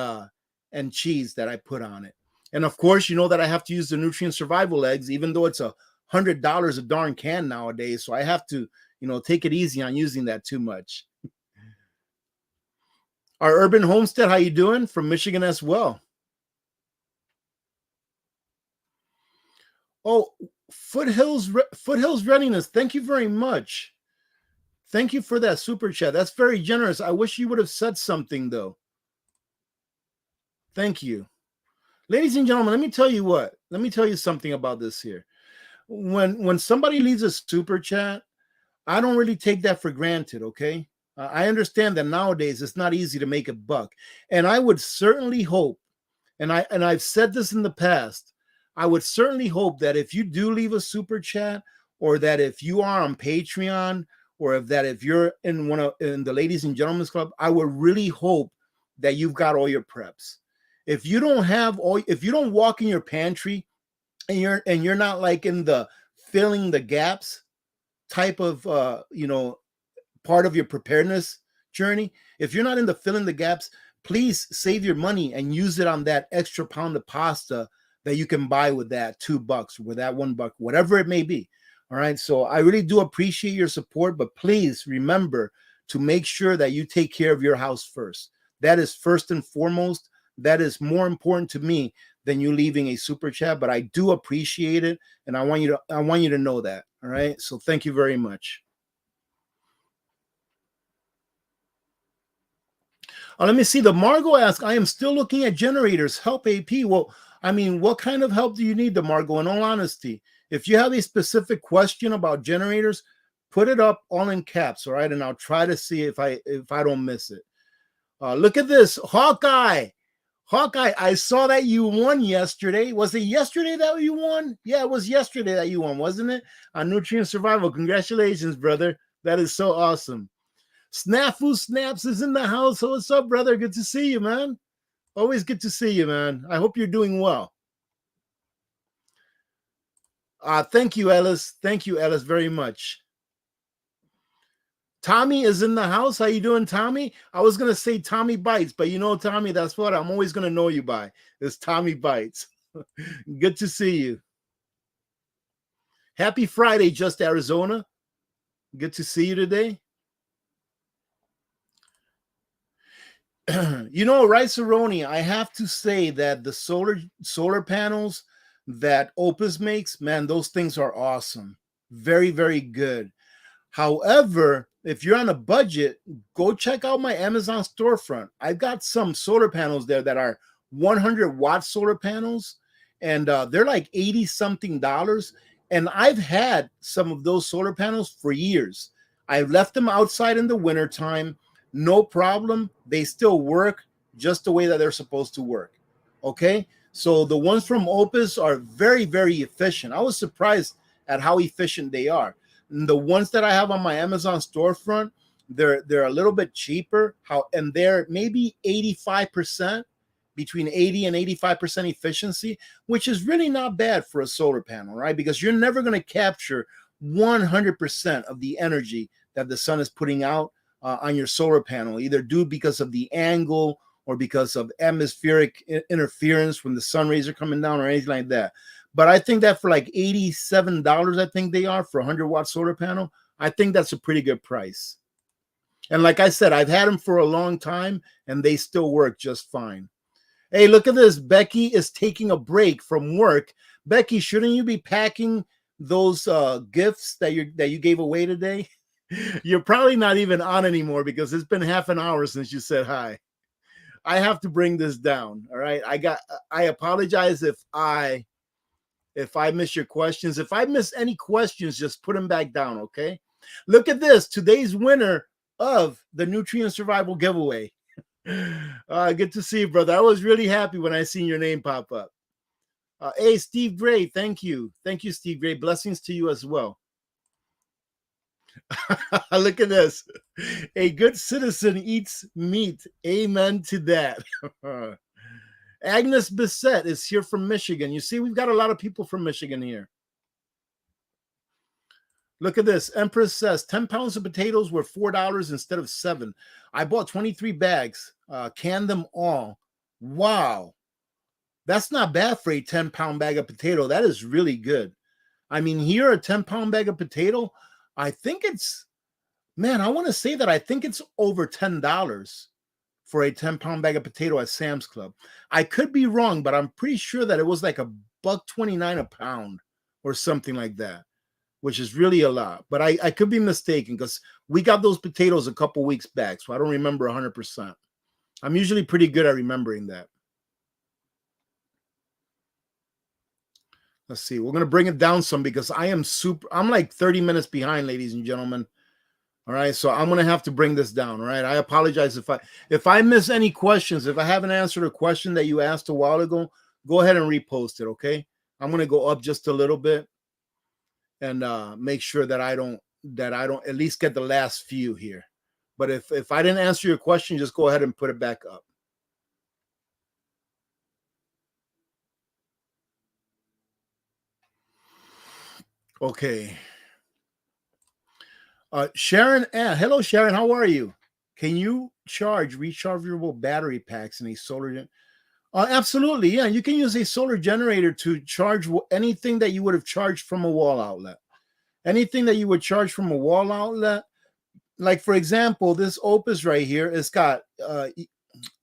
cheese that I put on it. And of course, you know that I have to use the nutrient survival eggs, even though it's $100 a darn can nowadays. So I have to, take it easy on using that too much. Our Urban Homestead, how you doing? From Michigan as well. Oh, Foothills Readiness, thank you very much. Thank you for that super chat. That's very generous. I wish you would have said something, though. Thank you. Ladies and gentlemen, let me tell you what. Let me tell you something about this here. When somebody leaves a super chat, I don't really take that for granted, okay? I understand that nowadays it's not easy to make a buck. And I would certainly hope, and I've said this in the past, I would certainly hope that if you do leave a super chat, or that if you are on Patreon, or if you're in the Ladies and Gentlemen's Club, I would really hope that you've got all your preps. If you don't walk in your pantry and you're not like in the filling the gaps type of part of your preparedness journey, if you're not in the filling the gaps, please save your money and use it on that extra pound of pasta that you can buy with that $2 or with that $1, whatever it may be. All right. So I really do appreciate your support, but please remember to make sure that you take care of your house first. That is first and foremost. That is more important to me than you leaving a super chat, but I do appreciate it. And I want you to know that. All right. So thank you very much. Let me see. The Margot asks, I am still looking at generators. Help AP. Well, I mean, what kind of help do you need, the Margot? In all honesty, if you have a specific question about generators, put it up all in caps, all right? And I'll try to see if I don't miss it. Look at this, Hawkeye. Hawkeye, I saw that you won yesterday. Was it yesterday that you won? Yeah, it was yesterday that you won, wasn't it? On Nutrient Survival. Congratulations, brother. That is so awesome. Snafu Snaps is in the house. So what's up, brother? Good to see you, man. Always good to see you, man. I hope you're doing well. Thank you, Ellis. Thank you, Ellis, very much. Tommy is in the house. How you doing, Tommy? I was going to say Tommy Bites, but Tommy, that's what I'm always going to know you by. It's Tommy Bites. Good to see you. Happy Friday, Just Arizona. Good to see you today. Right, Cerrone, I have to say that the solar panels that Opus makes, man, those things are awesome. Very, very good. However, if you're on a budget, go check out my Amazon storefront. I've got some solar panels there that are 100-watt solar panels, and they're like $80-something. And I've had some of those solar panels for years. I've left them outside in the wintertime. No problem. They still work just the way that they're supposed to work. Okay? So the ones from Opus are very, very efficient. I was surprised at how efficient they are. And the ones that I have on my Amazon storefront, they're a little bit cheaper. And they're maybe 85%, between 80 and 85% efficiency, which is really not bad for a solar panel, right? Because you're never going to capture 100% of the energy that the sun is putting out on your solar panel, either due because of the angle or because of atmospheric interference when the sun rays are coming down or anything like that. But I think that for like $87, I think they are for a 100-watt solar panel, I think that's a pretty good price. And like I said, I've had them for a long time and they still work just fine. Hey, look at this. Becky is taking a break from work. Becky, shouldn't you be packing those gifts that you gave away today, you're probably not even on anymore because it's been half an hour since you said hi. I have to bring this down. All right. I apologize if I miss your questions. If I miss any questions, just put them back down. Okay. Look at this. Today's winner of the Nutrient Survival giveaway. Good to see you, brother. I was really happy when I seen your name pop up. Hey, Steve Gray. Thank you. Thank you, Steve Gray. Blessings to you as well. Look at this. A good citizen eats meat. Amen to that. Agnes Bissett is here from Michigan. You see, we've got a lot of people from Michigan here. Look at this. Empress says 10 pounds of potatoes were $4 instead of $7. I bought 23 bags, canned them all. Wow. That's not bad for a 10-pound bag of potato. That is really good. I mean, here, a 10-pound bag of potato, I think it's, man, I want to say that I think it's over $10 for a 10-pound bag of potato at Sam's Club. I could be wrong, but I'm pretty sure that it was like $1.29 a pound or something like that, which is really a lot. But I could be mistaken because we got those potatoes a couple weeks back, so I don't remember 100%. I'm usually pretty good at remembering that. Let's see. We're going to bring it down some because I'm like 30 minutes behind, ladies and gentlemen. All right. So I'm going to have to bring this down. All right. I apologize if I miss any questions. If I haven't answered a question that you asked a while ago, go ahead and repost it. Okay. I'm going to go up just a little bit and make sure that I don't at least get the last few here. But if I didn't answer your question, just go ahead and put it back up. Okay. Sharon, hello, Sharon. How are you? Can you charge rechargeable battery packs in a solar? Absolutely. Yeah. You can use a solar generator to charge anything that you would have charged from a wall outlet. Anything that you would charge from a wall outlet. Like, for example, this Opus right here, it's got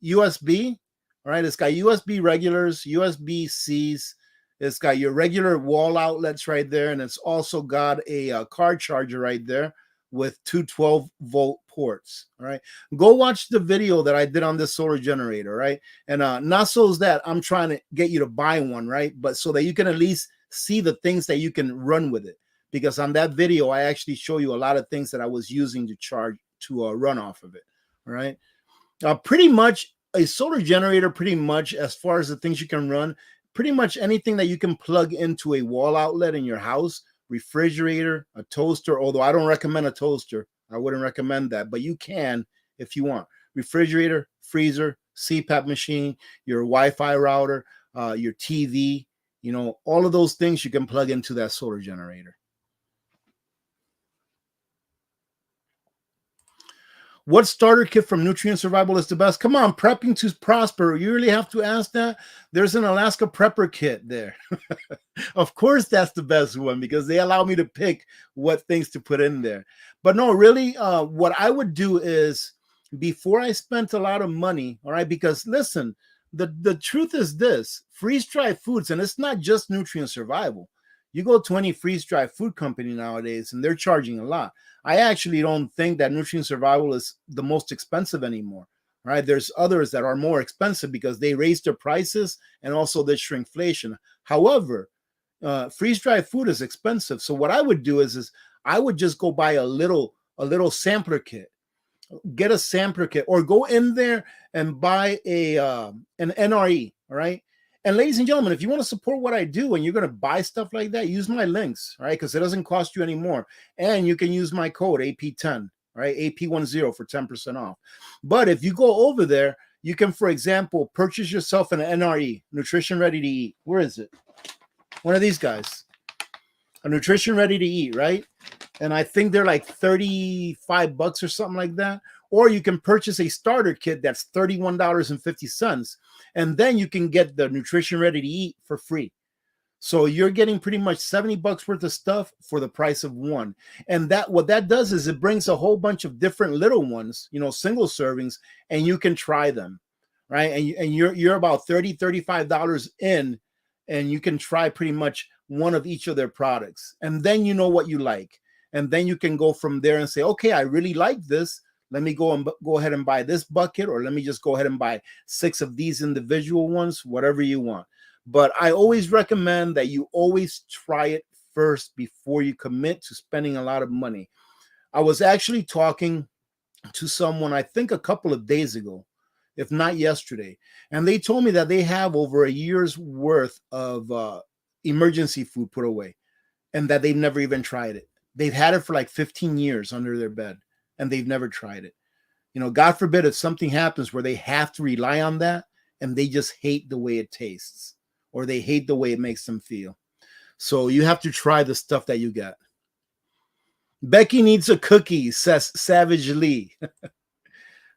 USB. All right. It's got USB regulars, USB-Cs. It's got your regular wall outlets right there. And it's also got a car charger right there with two 12-volt ports. All right. Go watch the video that I did on this solar generator. Right. And not so is that I'm trying to get you to buy one. Right. But so that you can at least see the things that you can run with it. Because on that video, I actually show you a lot of things that I was using to charge to run off of it. All right. Pretty much a solar generator, pretty much as far as the things you can run, pretty much anything that you can plug into a wall outlet in your house, refrigerator, a toaster, although I don't recommend a toaster. I wouldn't recommend that, but you can if you want. Refrigerator, freezer, CPAP machine, your Wi-Fi router, your TV, you know, all of those things you can plug into that solar generator. What starter kit from Nutrient Survival is the best? Come on, Prepping to Prosper. You really have to ask that? There's an Alaska Prepper kit there. Of course, that's the best one because they allow me to pick what things to put in there. But no, really, what I would do is before I spent a lot of money, all right, because listen, the truth is this, freeze-dried foods, and it's not just Nutrient Survival. You go to any freeze-dried food company nowadays, and they're charging a lot. I actually don't think that Nutrient Survival is the most expensive anymore, right? There's others that are more expensive because they raised their prices and also there's shrinkflation. However, freeze-dried food is expensive. So what I would do is I would just go buy a little sampler kit. Get a sampler kit or go in there and buy an NRE, all right? And ladies and gentlemen, if you want to support what I do and you're going to buy stuff like that, use my links, right? Because it doesn't cost you any more. And you can use my code AP10, right? AP10 for 10% off. But if you go over there, you can, for example, purchase yourself an NRE, Nutrition Ready to Eat. Where is it? One of these guys. A Nutrition Ready to Eat, right? And I think they're like $35 or something like that. Or you can purchase a starter kit that's $31.50. And then you can get the Nutrition Ready to Eat for free. So you're getting pretty much $70 worth of stuff for the price of one. And that what that does is it brings a whole bunch of different little ones, you know, single servings, and you can try them, right? And you're about $35 in, and you can try pretty much one of each of their products. And then you know what you like. And then you can go from there and say, okay, I really like this. Let me go ahead and buy this bucket, or let me just go ahead and buy 6 of these individual ones, whatever you want. But I always recommend that you always try it first before you commit to spending a lot of money. I was actually talking to someone, I think a couple of days ago, if not yesterday, and they told me that they have over a year's worth of emergency food put away, and that they've never even tried it. They've had it for like 15 years under their bed, and they've never tried it. You know, God forbid if something happens where they have to rely on that, and they just hate the way it tastes, or they hate the way it makes them feel. So you have to try the stuff that you get. Becky needs a cookie, says Savage Lee.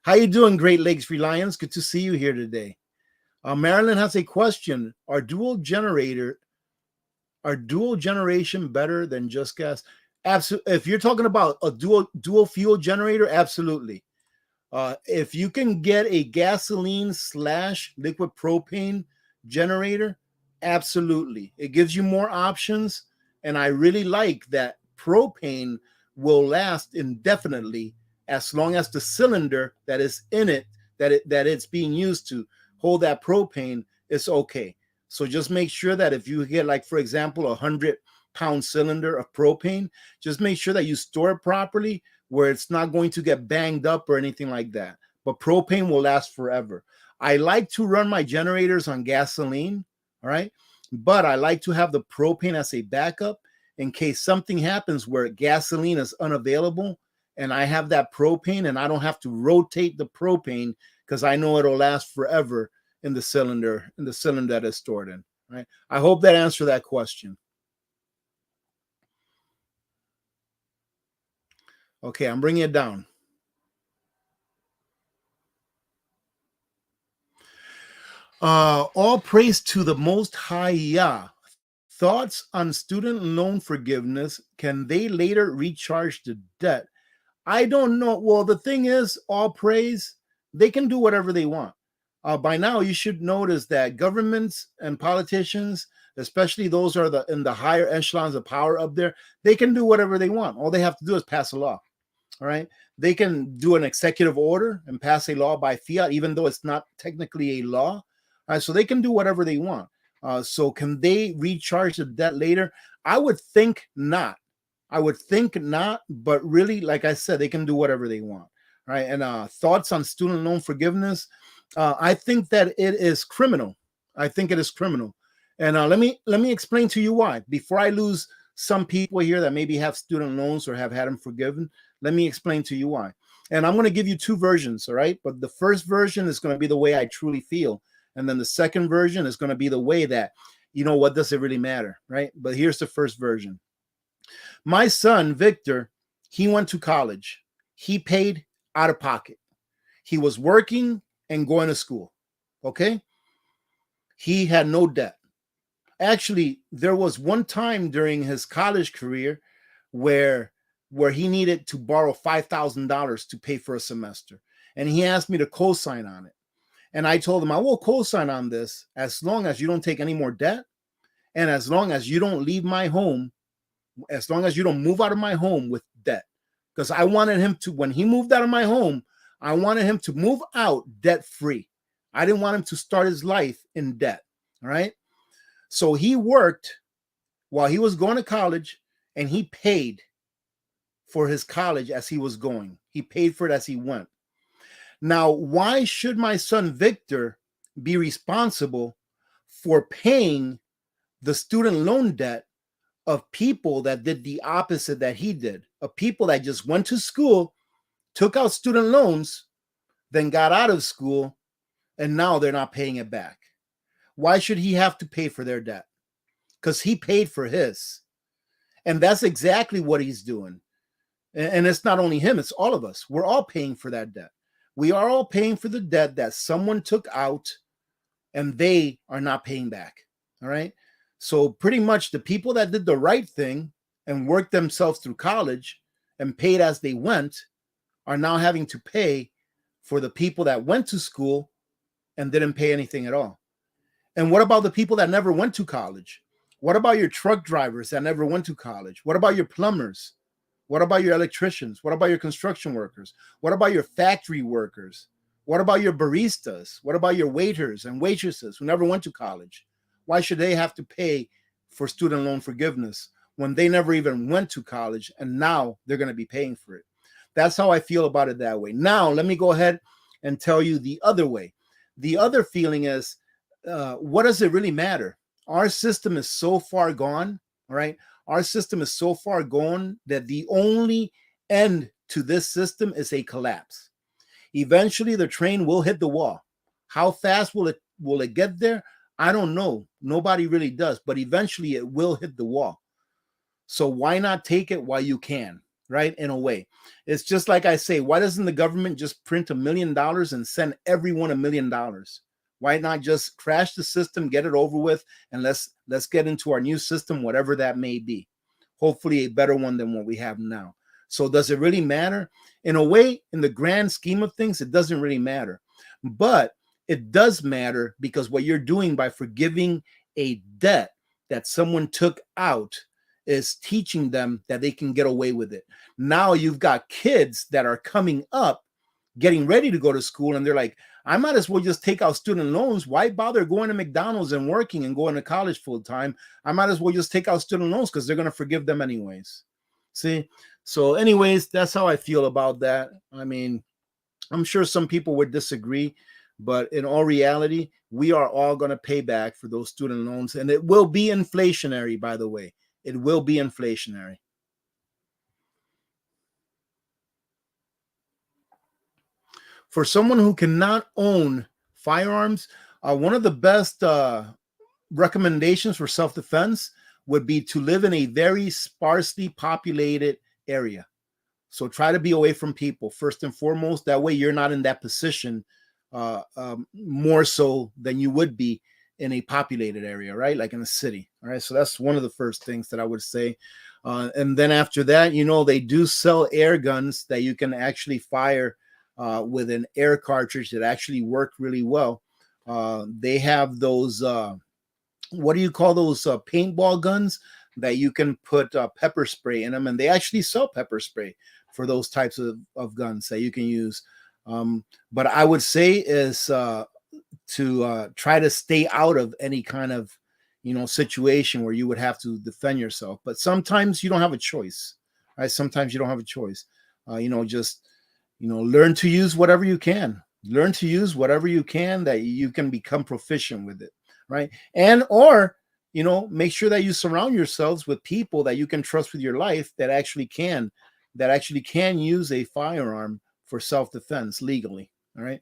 How you doing, Great Lakes Reliance? Good to see you here today. Marilyn has a question. Are dual generation better than just gas? Absolutely. If you're talking about a dual fuel generator, absolutely. If you can get a gasoline / liquid propane generator, absolutely. It gives you more options, and I really like that propane will last indefinitely as long as the cylinder that is in it, that it's being used to hold that propane, is okay. So just make sure that if you get, like, for example, 100-pound cylinder of propane, just make sure that you store it properly where it's not going to get banged up or anything like that. But propane will last forever. I like to run my generators on gasoline, all right? But I like to have the propane as a backup in case something happens where gasoline is unavailable, and I have that propane and I don't have to rotate the propane because I know it'll last forever in the cylinder that is stored in. Right? I hope that answered that question. Okay, I'm bringing it down. All praise to the Most High Yah. Thoughts on student loan forgiveness? Can they later recharge the debt? I don't know. Well, the thing is, all praise, they can do whatever they want. By now, you should notice that governments and politicians, especially those who are in the higher echelons of power up there, they can do whatever they want. All they have to do is pass a law. All right. They can do an executive order and pass a law by fiat, even though it's not technically a law. All right. So they can do whatever they want. So can they recharge the debt later? I would think not. But really, like I said, they can do whatever they want. Right. And thoughts on student loan forgiveness? I think that it is criminal. And let me explain to you why. Before I lose some people here that maybe have student loans or have had them forgiven, let me explain to you why. And I'm going to give you 2 versions, all right? But the first version is going to be the way I truly feel. And then the second version is going to be the way that, what does it really matter, right? But here's the first version. My son, Victor, he went to college. He paid out of pocket. He was working and going to school, okay? He had no debt. Actually, there was one time during his college career where he needed to borrow $5,000 to pay for a semester. And he asked me to co-sign on it. And I told him, I will co-sign on this as long as you don't take any more debt, and as long as you don't leave my home, as long as you don't move out of my home with debt. Because I wanted him to, when he moved out of my home, I wanted him to move out debt-free. I didn't want him to start his life in debt, all right? So he worked while he was going to college, and he paid for his college as he was going. He paid for it as he went. Now, why should my son Victor be responsible for paying the student loan debt of people that did the opposite that he did, of people that just went to school, took out student loans, then got out of school, and now they're not paying it back? Why should he have to pay for their debt? Because he paid for his. And that's exactly what he's doing. And it's not only him, it's all of us. We're all paying for that debt. We are all paying for the debt that someone took out and they are not paying back. All right. So pretty much the people that did the right thing and worked themselves through college and paid as they went are now having to pay for the people that went to school and didn't pay anything at all. And what about the people that never went to college? What about your truck drivers that never went to college? What about your plumbers? What about your electricians? What about your construction workers? What about your factory workers? What about your baristas? What about your waiters and waitresses who never went to college? Why should they have to pay for student loan forgiveness when they never even went to college and now they're going to be paying for it? That's how I feel about it that way. Now, let me go ahead and tell you the other way. The other feeling is, what does it really matter? Our system is so far gone, all right? Our system is so far gone that the only end to this system is a collapse. Eventually, the train will hit the wall. How fast will it get there? I don't know. Nobody really does, but eventually it will hit the wall. So why not take it while you can, right? In a way, it's just like I say, why doesn't the government just print $1 million and send everyone $1 million? Why not just crash the system, get it over with, and let's get into our new system, whatever that may be. Hopefully a better one than what we have now. So does it really matter? In a way, in the grand scheme of things, it doesn't really matter. But it does matter because what you're doing by forgiving a debt that someone took out is teaching them that they can get away with it. Now you've got kids that are coming up, getting ready to go to school, and they're like, I might as well just take out student loans. Why bother going to McDonald's and working and going to college full time? I might as well just take out student loans because they're going to forgive them anyways. See? So anyways, that's how I feel about that. I mean, I'm sure some people would disagree, but in all reality, we are all going to pay back for those student loans, and it will be inflationary, by the way. It will be inflationary. For someone who cannot own firearms, one of the best recommendations for self-defense would be to live in a very sparsely populated area. So try to be away from people first and foremost. That way you're not in that position more so than you would be in a populated area, right? Like in a city. All right. So that's one of the first things that I would say. And then after that, they do sell air guns that you can actually fire with an air cartridge that actually work really well. They have those, what do you call those paintball guns that you can put pepper spray in them, and they actually sell pepper spray for those types of guns that you can use. But I would say is to try to stay out of any kind of situation where you would have to defend yourself. But sometimes you don't have a choice, right? Sometimes you don't have a choice. Just learn to use whatever you can. Learn to use whatever you can that you can become proficient with it, right? And or make sure that you surround yourselves with people that you can trust with your life that actually can use a firearm for self-defense legally. All right.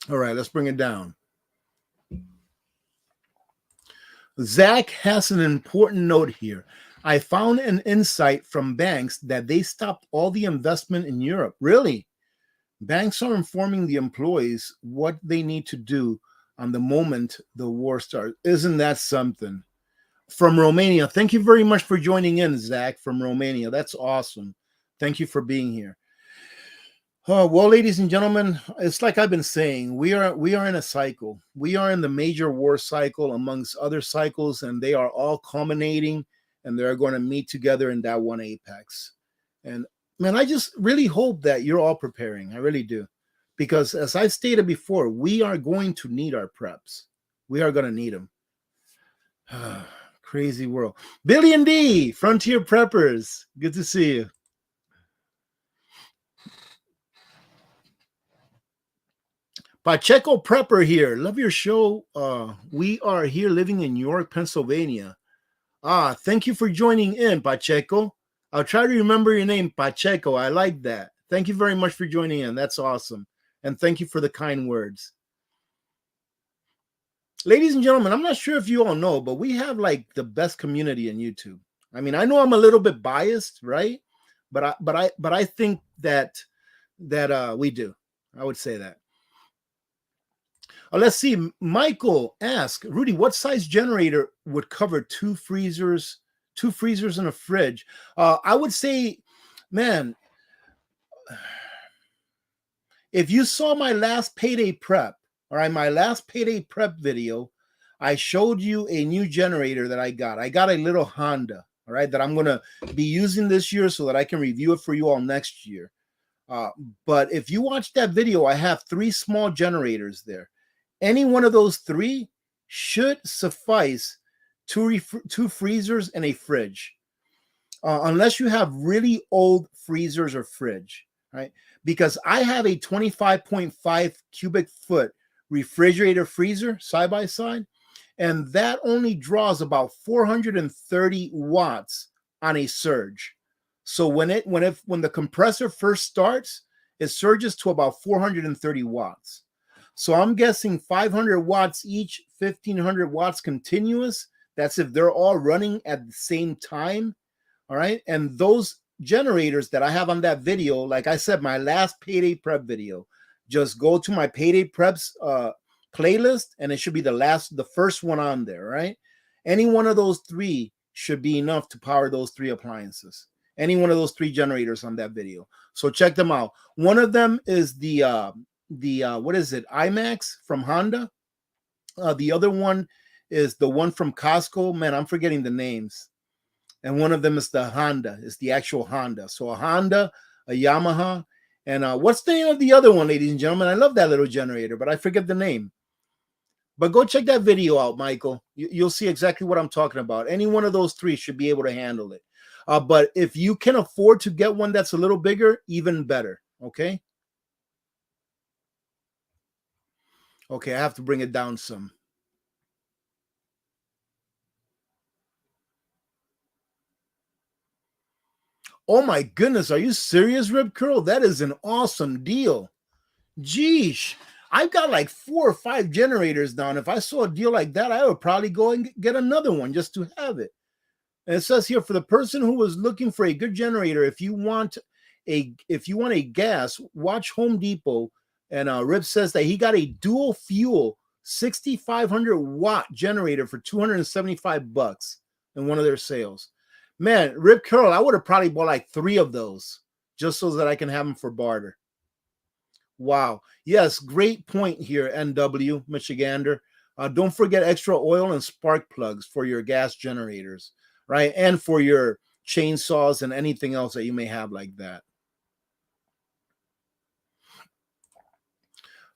All right, let's bring it down. Zach has an important note here. I found an insight from banks that they stopped all the investment in Europe. Really? Banks are informing the employees what they need to do on the moment the war starts. Isn't that something? From Romania. Thank you very much for joining in, Zach, from Romania. That's awesome. Thank you for being here. Well, ladies and gentlemen, it's like I've been saying, we are in a cycle. We are in the major war cycle amongst other cycles, and they are all culminating, and they're going to meet together in that one apex. And man, I just really hope that you're all preparing. I really do. Because as I've stated before, we are going to need our preps. We are going to need them. Crazy world. Billy and D, Frontier Preppers. Good to see you. Pacheco Prepper here. Love your show. We are here living in York, Pennsylvania. Thank you for joining in, Pacheco. I'll try to remember your name, Pacheco. I like that. Thank you very much for joining in. That's awesome. And thank you for the kind words. Ladies and gentlemen, I'm not sure if you all know, but we have like the best community in YouTube. I mean, I know I'm a little bit biased, right? But I think that we do. I would say that. Let's see. Michael asked, Rudy, what size generator would cover two freezers in a fridge? I would say, man, If you saw my last payday prep, all right, my last payday prep video, I showed you a new generator that I got. I got a little Honda, all right, that I'm going to be using this year so that I can review it for you all next year. But if you watch that video, I have 3 small generators there. Any one of those 3 should suffice 2 freezers and a fridge. Unless you have really old freezers or fridge, right? Because I have a 25.5 cubic foot refrigerator freezer side by side, and that only draws about 430 watts on a surge. So when the compressor first starts, it surges to about 430 watts. So I'm guessing 500 watts each, 1500 watts continuous. That's if they're all running at the same time. All right. And those generators that I have on that video, like I said, my last payday prep video, just go to my payday preps playlist, and it should be the first one on there. Right. Any one of those 3 should be enough to power those 3 appliances. Any one of those 3 generators on that video. So check them out. One of them is the what is it? IMAX from Honda. The other one is the one from Costco. Man, I'm forgetting the names. And one of them is the Honda. It's the actual Honda. So a Honda, a Yamaha, and what's the name of the other one, ladies and gentlemen? I love that little generator, but I forget the name. But go check that video out, Michael. You'll see exactly what I'm talking about. Any one of those 3 should be able to handle it. But if you can afford to get one that's a little bigger, even better. Okay. Okay, I have to bring it down some. Oh my goodness, are you serious, Rip Curl? That is an awesome deal. Geesh, I've got like 4 or 5 generators now, and if I saw a deal like that, I would probably go and get another one just to have it. And it says here, for the person who was looking for a good generator, if you want a gas, watch Home Depot. And Rip says that he got a dual fuel 6,500 watt generator for $275 in one of their sales. Man, Rip Curl, I would have probably bought like 3 of those just so that I can have them for barter. Wow. Yes, great point here, NW, Michigander. Don't forget extra oil and spark plugs for your gas generators, right? And for your chainsaws and anything else that you may have like that.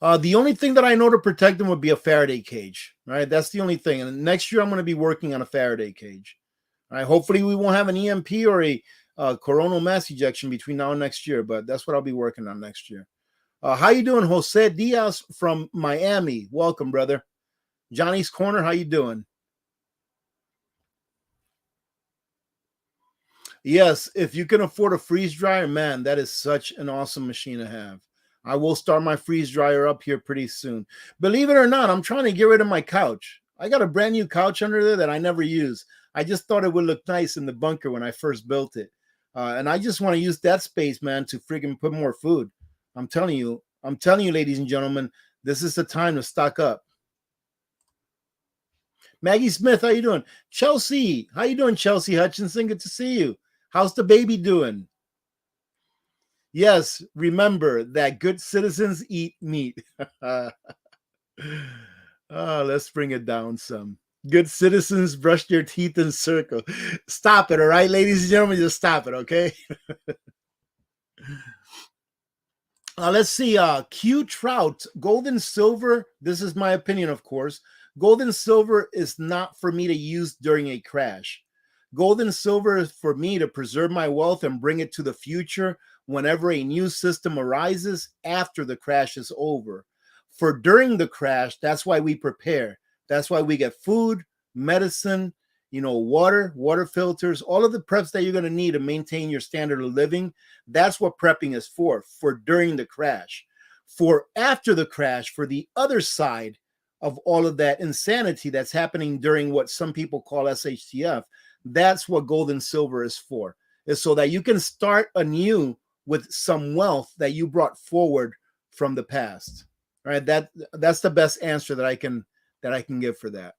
The only thing that I know to protect them would be a Faraday cage, right? That's the only thing. And next year, I'm going to be working on a Faraday cage. All right. Hopefully, we won't have an EMP or a coronal mass ejection between now and next year, but that's what I'll be working on next year. How you doing, Jose Diaz from Miami? Welcome, brother. Johnny's Corner, how you doing? Yes, if you can afford a freeze dryer, man, that is such an awesome machine to have. I will start my freeze dryer up here pretty soon. Believe it or not, I'm trying to get rid of my couch. I got a brand new couch under there that I never use. I just thought it would look nice in the bunker when I first built it. And I just want to use that space, man, to freaking put more food. I'm telling you, ladies and gentlemen, this is the time to stock up. Maggie Smith, how you doing? Chelsea, how you doing, Chelsea Hutchinson? Good to see you. How's the baby doing? Yes, remember that good citizens eat meat. Let's bring it down some. Good citizens brush their teeth in circle. Stop it, all right, ladies and gentlemen, just stop it, okay? Let's see. Q Trout, gold and silver. This is my opinion, of course. Gold and silver is not for me to use during a crash. Gold and silver is for me to preserve my wealth and bring it to the future whenever a new system arises after the crash is over. For during the crash, that's why we prepare. That's why we get food, medicine, water filters, all of the preps that you're going to need to maintain your standard of living. That's what prepping is for during the crash. For after the crash, for the other side of all of that insanity that's happening during what some people call SHTF, that's what gold and silver is for, is so that you can start anew with some wealth that you brought forward from the past. All right, that's the best answer that I can give for that.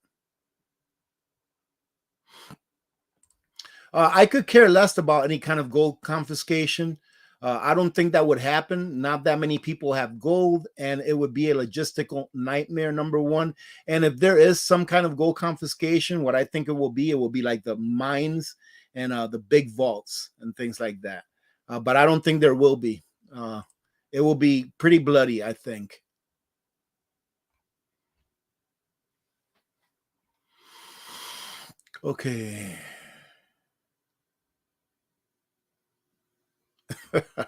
I could care less about any kind of gold confiscation. I don't think that would happen. Not that many people have gold, and it would be a logistical nightmare, number one. And if there is some kind of gold confiscation, what I think it will be like the mines and the big vaults and things like that. But I don't think there will be. It will be pretty bloody, I think. Okay.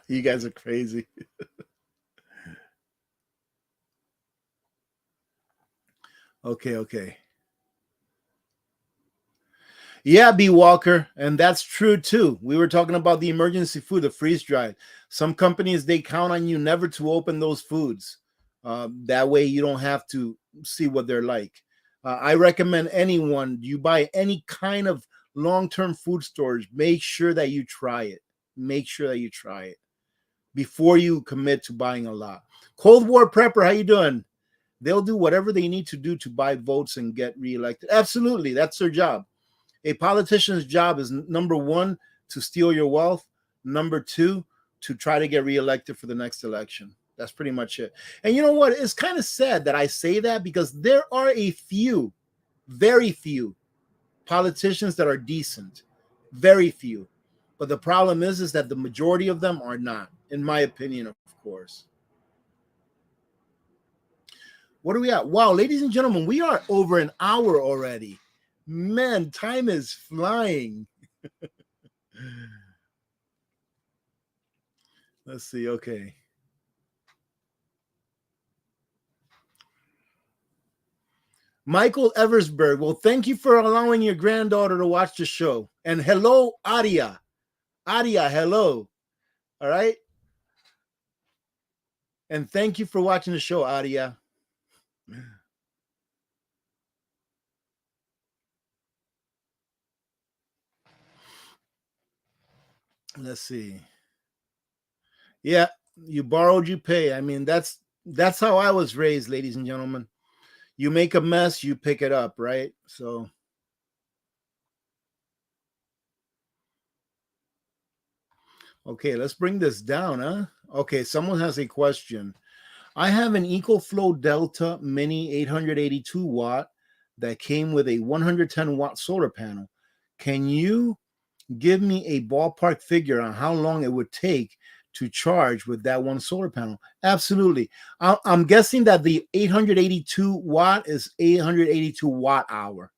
You guys are crazy. Okay, okay. Yeah, B Walker, and that's true too. We were talking about the emergency food, the freeze dried. Some companies they count on you never to open those foods. That way, you don't have to see what they're like. I recommend anyone you buy any kind of long-term food storage, make sure that you try it. Make sure that you try it before you commit to buying a lot. Cold War Prepper, how you doing? They'll do whatever they need to do to buy votes and get reelected. Absolutely, that's their job. A politician's job is number one, to steal your wealth, number two, to try to get reelected for the next election. That's pretty much it. And you know what? It's kind of sad that I say that because there are a few, very few politicians that are decent. Very few. But the problem is that the majority of them are not, in my opinion, of course. What are we at? Wow, ladies and gentlemen, we are over an hour already. Man, time is flying. Let's see. Okay. Michael Eversberg. Well, thank you for allowing your granddaughter to watch the show. And hello, Aria. Aria, hello. All right. And thank you for watching the show, Aria. Let's see. Yeah, you borrowed, you pay. I mean, that's how I was raised, ladies and gentlemen. You make a mess, you pick it up, right? So, okay, let's bring this down, huh? Okay, someone has a question. I have an EcoFlow Delta Mini 882 watt that came with a 110 watt solar panel. Can you give me a ballpark figure on how long it would take to charge with that one solar panel? Absolutely. I'm guessing that the 882 watt is 882 watt hour,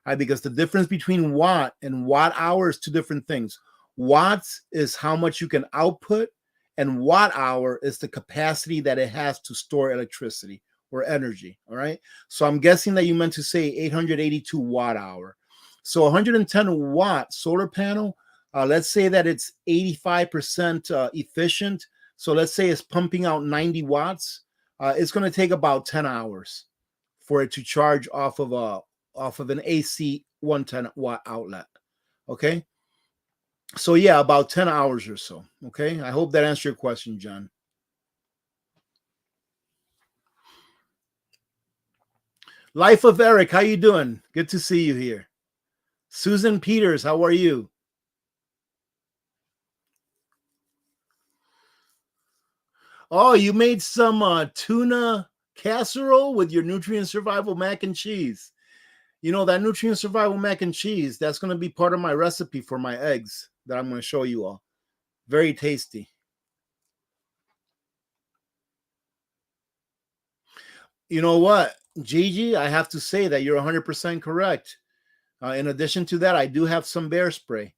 right? Because the difference between watt and watt hour is two different things. Watts is how much you can output, and watt hour is the capacity that it has to store electricity or energy. All right. So I'm guessing that you meant to say 882 watt hour. So 110 watt solar panel, let's say that it's 85% efficient. So let's say it's pumping out 90 watts. It's going to take about 10 hours for it to charge off of an AC 110 watt outlet. Okay. So yeah, about 10 hours or so. Okay. I hope that answered your question, John. Life of Eric, how you doing? Good to see you here. Susan Peters, how are you? Oh, you made some tuna casserole with your nutrient survival mac and cheese. You know, that nutrient survival mac and cheese, that's going to be part of my recipe for my eggs that I'm going to show you all. Very tasty. You know what, Gigi, I have to say that you're 100% correct. In addition to that, I do have some bear spray.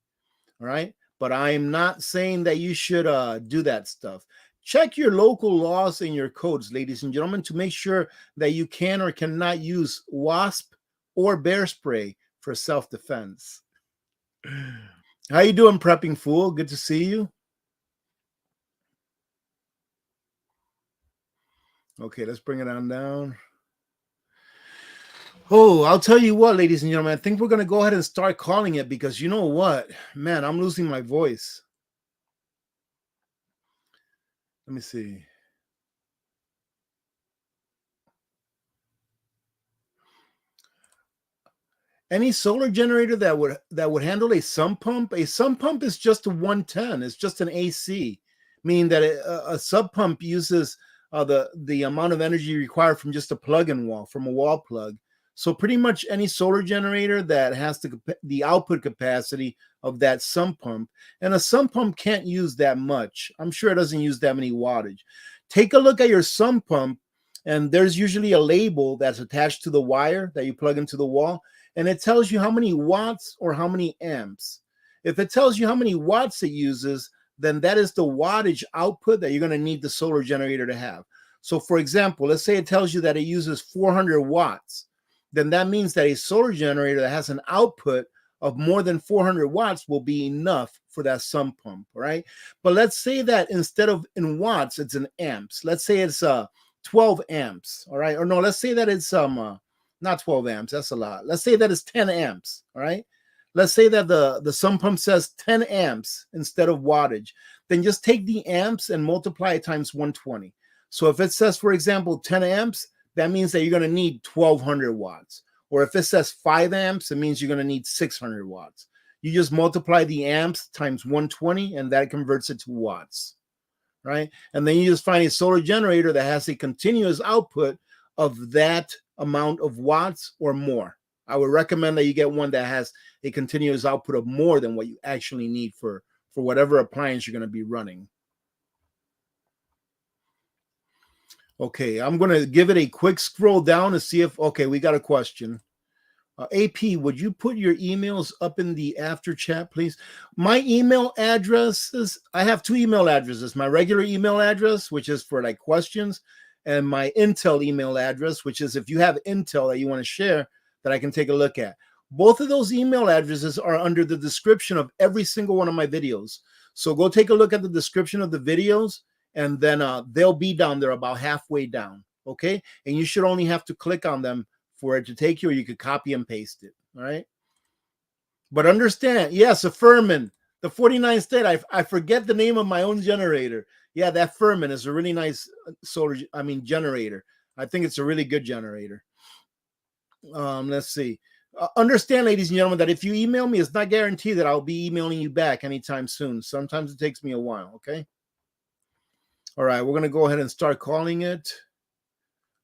All right. But I'm not saying that you should do that stuff. Check your local laws and your codes, ladies and gentlemen, to make sure that you can or cannot use wasp or bear spray for self-defense. How you doing, prepping fool? Good to see you. Okay, let's bring it on down. Oh, I'll tell you what, ladies and gentlemen, I think we're going to go ahead and start calling it because you know what? Man, I'm losing my voice. Let me see. Any solar generator that would handle a sump pump is just a 110. It's just an AC. meaning that a sub pump uses the amount of energy required from just a plug-in wall, from a wall plug. So pretty much any solar generator that has the output capacity of that sump pump, and a sump pump can't use that much. I'm sure it doesn't use that many wattage. Take a look at your sump pump, and there's usually a label that's attached to the wire that you plug into the wall, and it tells you how many watts or how many amps. If it tells you how many watts it uses, then that is the wattage output that you're going to need the solar generator to have. So for example, let's say it tells you that it uses 400 watts. Then that means that a solar generator that has an output of more than 400 watts will be enough for that sump pump, right? But let's say that instead of in watts, it's in amps. Let's say it's 12 amps, all right? Or no, let's say that it's not 12 amps, that's a lot. Let's say that it's 10 amps, all right? Let's say that the sump pump says 10 amps instead of wattage. Then just take the amps and multiply it times 120. So if it says, for example, 10 amps, that means that you're going to need 1200 watts. Or if it says 5 amps, it means you're going to need 600 watts. You just multiply the amps times 120, and that converts it to watts, right? And then you just find a solar generator that has a continuous output of that amount of watts or more. I would recommend that you get one that has a continuous output of more than what you actually need for whatever appliance you're going to be running. Okay, I'm going to give it a quick scroll down to see if, okay, we got a question. AP, would you put your emails up in the after chat, please? My email addresses, I have 2 email addresses. My regular email address, which is for like questions, and my Intel email address, which is if you have Intel that you want to share that I can take a look at. Both of those email addresses are under the description of every single one of my videos. So go take a look at the description of the videos, and then they'll be down there about halfway down, okay? And you should only have to click on them for it to take you, or you could copy and paste it, all right? But understand, yes, a Furman, the 49 state, I forget the name of my own generator. Yeah, that Furman is a really nice generator. I think it's a really good generator. Let's see. Understand, ladies and gentlemen, that if you email me, it's not guaranteed that I'll be emailing you back anytime soon. Sometimes it takes me a while, okay? All right, we're going to go ahead and start calling it.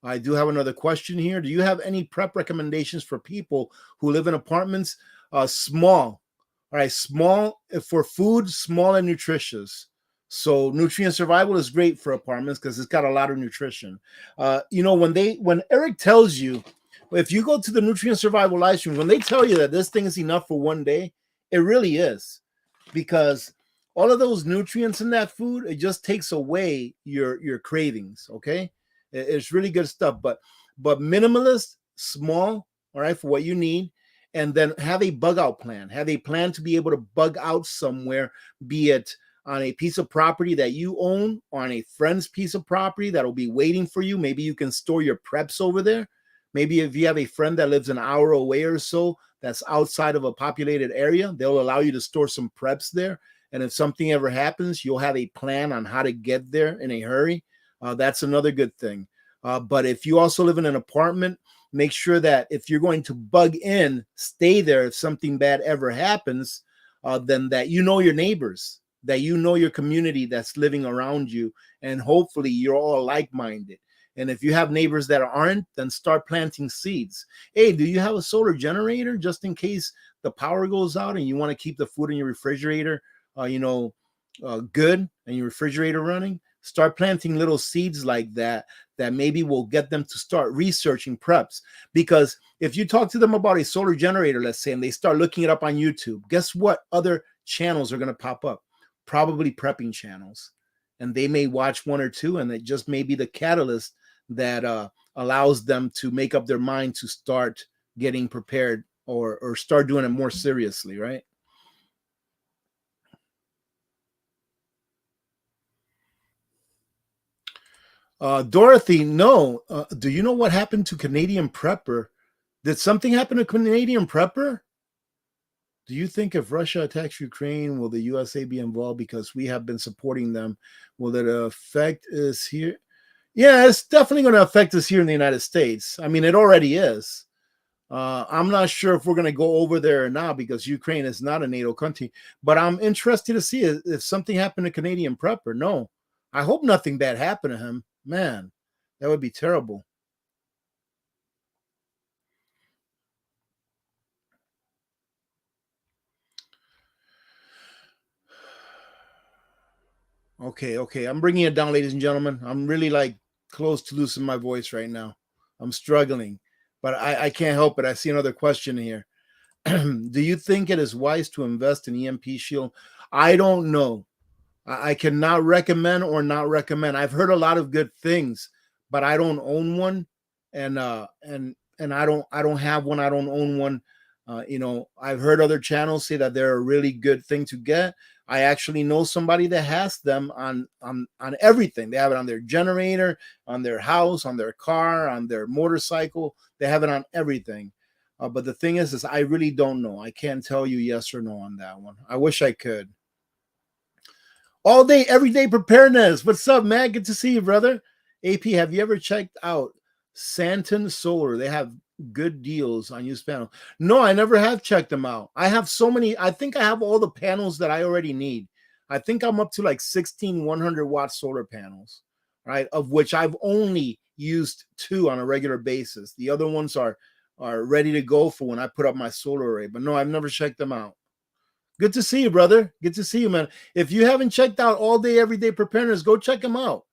I do have another question here. Do you have any prep recommendations for people who live in apartments? Small. All right, small for food, small and nutritious. So nutrient survival is great for apartments because it's got a lot of nutrition. When Eric tells you, if you go to the nutrient survival live stream, when they tell you that this thing is enough for one day, it really is, because all of those nutrients in that food, it just takes away your cravings. Okay, it's really good stuff. But minimalist, small, all right, for what you need, and then have a bug out plan. Have a plan to be able to bug out somewhere, be it on a piece of property that you own, or on a friend's piece of property that'll be waiting for you. Maybe you can store your preps over there. Maybe if you have a friend that lives an hour away or so that's outside of a populated area, they'll allow you to store some preps there. And if something ever happens, you'll have a plan on how to get there in a hurry. That's another good thing. But if you also live in an apartment, make sure that if you're going to bug in, stay there. If something bad ever happens, then that you know your neighbors, that you know your community that's living around you, and hopefully you're all like-minded. And if you have neighbors that aren't, then start planting seeds. Hey, do you have a solar generator just in case the power goes out and you want to keep the food in your refrigerator, good, and your refrigerator running? Start planting little seeds like that maybe will get them to start researching preps. Because if you talk to them about a solar generator, let's say, and they start looking it up on YouTube, guess what other channels are going to pop up? Probably prepping channels. And they may watch one or two, and it just may be the catalyst that allows them to make up their mind to start getting prepared or start doing it more seriously, right? Dorothy, no. Do you know what happened to Canadian Prepper? Did something happen to Canadian Prepper? Do you think if Russia attacks Ukraine, will the USA be involved because we have been supporting them? Will it affect us here? Yeah, it's definitely going to affect us here in the United States. I mean, it already is. I'm not sure if we're going to go over there or not because Ukraine is not a NATO country. But I'm interested to see if something happened to Canadian Prepper. No, I hope nothing bad happened to him. Man, that would be terrible. Okay, okay. I'm bringing it down, ladies and gentlemen. I'm really like close to losing my voice right now. I'm struggling, but I can't help it. I see another question here. Do you think it is wise to invest in EMP Shield? I don't know. I cannot recommend or not recommend. I've heard a lot of good things, but I don't own one, and I don't have one. I don't own one. I've heard other channels say that they're a really good thing to get. I actually know somebody that has them on everything. They have it on their generator, on their house, on their car, on their motorcycle. They have it on everything. But the thing is I really don't know. I can't tell you yes or no on that one. I wish I could. All day, everyday preparedness. What's up, man? Good to see you, brother. AP, have you ever checked out Santon Solar? They have good deals on used panels. No, I never have checked them out. I have so many. I think I have all the panels that I already need. I think I'm up to like 16 100-watt solar panels, right? Of which I've only used 2 on a regular basis. The other ones are ready to go for when I put up my solar array. But no, I've never checked them out. Good to see you, brother. Good to see you, man. If you haven't checked out All Day Everyday Preparedness, go check him out.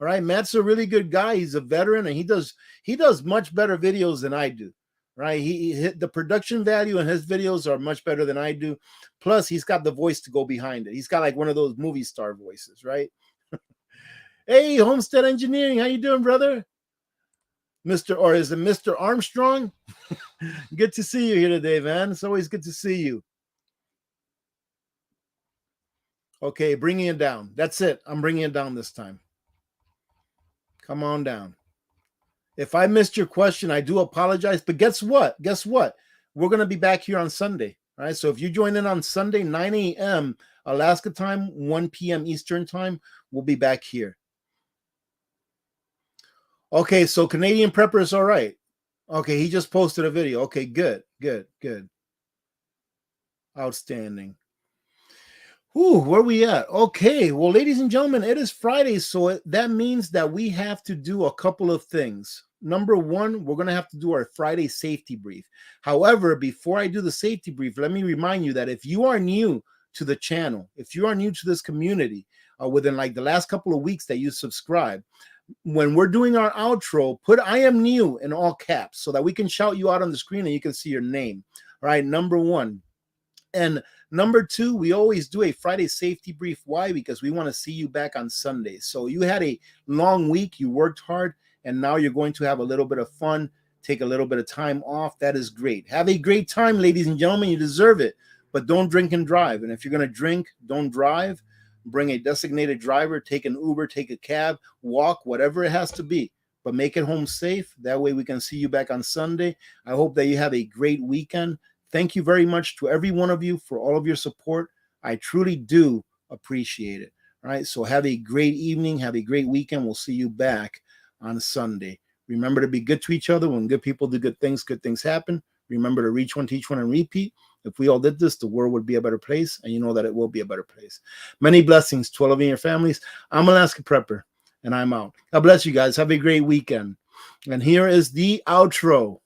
All right, Matt's a really good guy. He's a veteran, and he does much better videos than I do. Right, he hit the production value, and his videos are much better than I do. Plus, he's got the voice to go behind it. He's got like one of those movie star voices, right? Hey, Homestead Engineering, how you doing, brother? Or is it Mr. Armstrong? Good to see you here today, man. It's always good to see you. Okay, bringing it down. That's it. I'm bringing it down this time. Come on down. If I missed your question, I do apologize. But guess what? Guess what? We're going to be back here on Sunday. All right. So if you join in on Sunday, 9 a.m. Alaska time, 1 p.m. Eastern time, we'll be back here. Okay. So Canadian Prepper is all right. Okay. He just posted a video. Okay. Good. Good. Good. Outstanding. Ooh, where we at? Okay, well, ladies and gentlemen, it is Friday, so that means that we have to do a couple of things. Number one, we're going to have to do our Friday safety brief. However, before I do the safety brief, let me remind you that if you are new to the channel, if you are new to this community, within like the last couple of weeks that you subscribe, when we're doing our outro, put "I am new" in all caps so that we can shout you out on the screen and you can see your name. All right, number one. And number two, we always do a Friday safety brief. Why? Because we want to see you back on Sunday. So you had a long week, you worked hard, and now you're going to have a little bit of fun, take a little bit of time off. That is great. Have a great time, ladies and gentlemen. You deserve it. But don't drink and drive. And if you're going to drink, don't drive. Bring a designated driver, take an Uber, take a cab, walk, whatever it has to be. But make it home safe. That way we can see you back on Sunday. I hope that you have a great weekend. Thank you very much to every one of you for all of your support. I truly do appreciate it. All right. So have a great evening. Have a great weekend. We'll see you back on Sunday. Remember to be good to each other. When good people do good things happen. Remember to reach one, teach one, and repeat. If we all did this, the world would be a better place. And you know that it will be a better place. Many blessings to all of you and your families. I'm Alaska Prepper, and I'm out. God bless you guys. Have a great weekend. And here is the outro.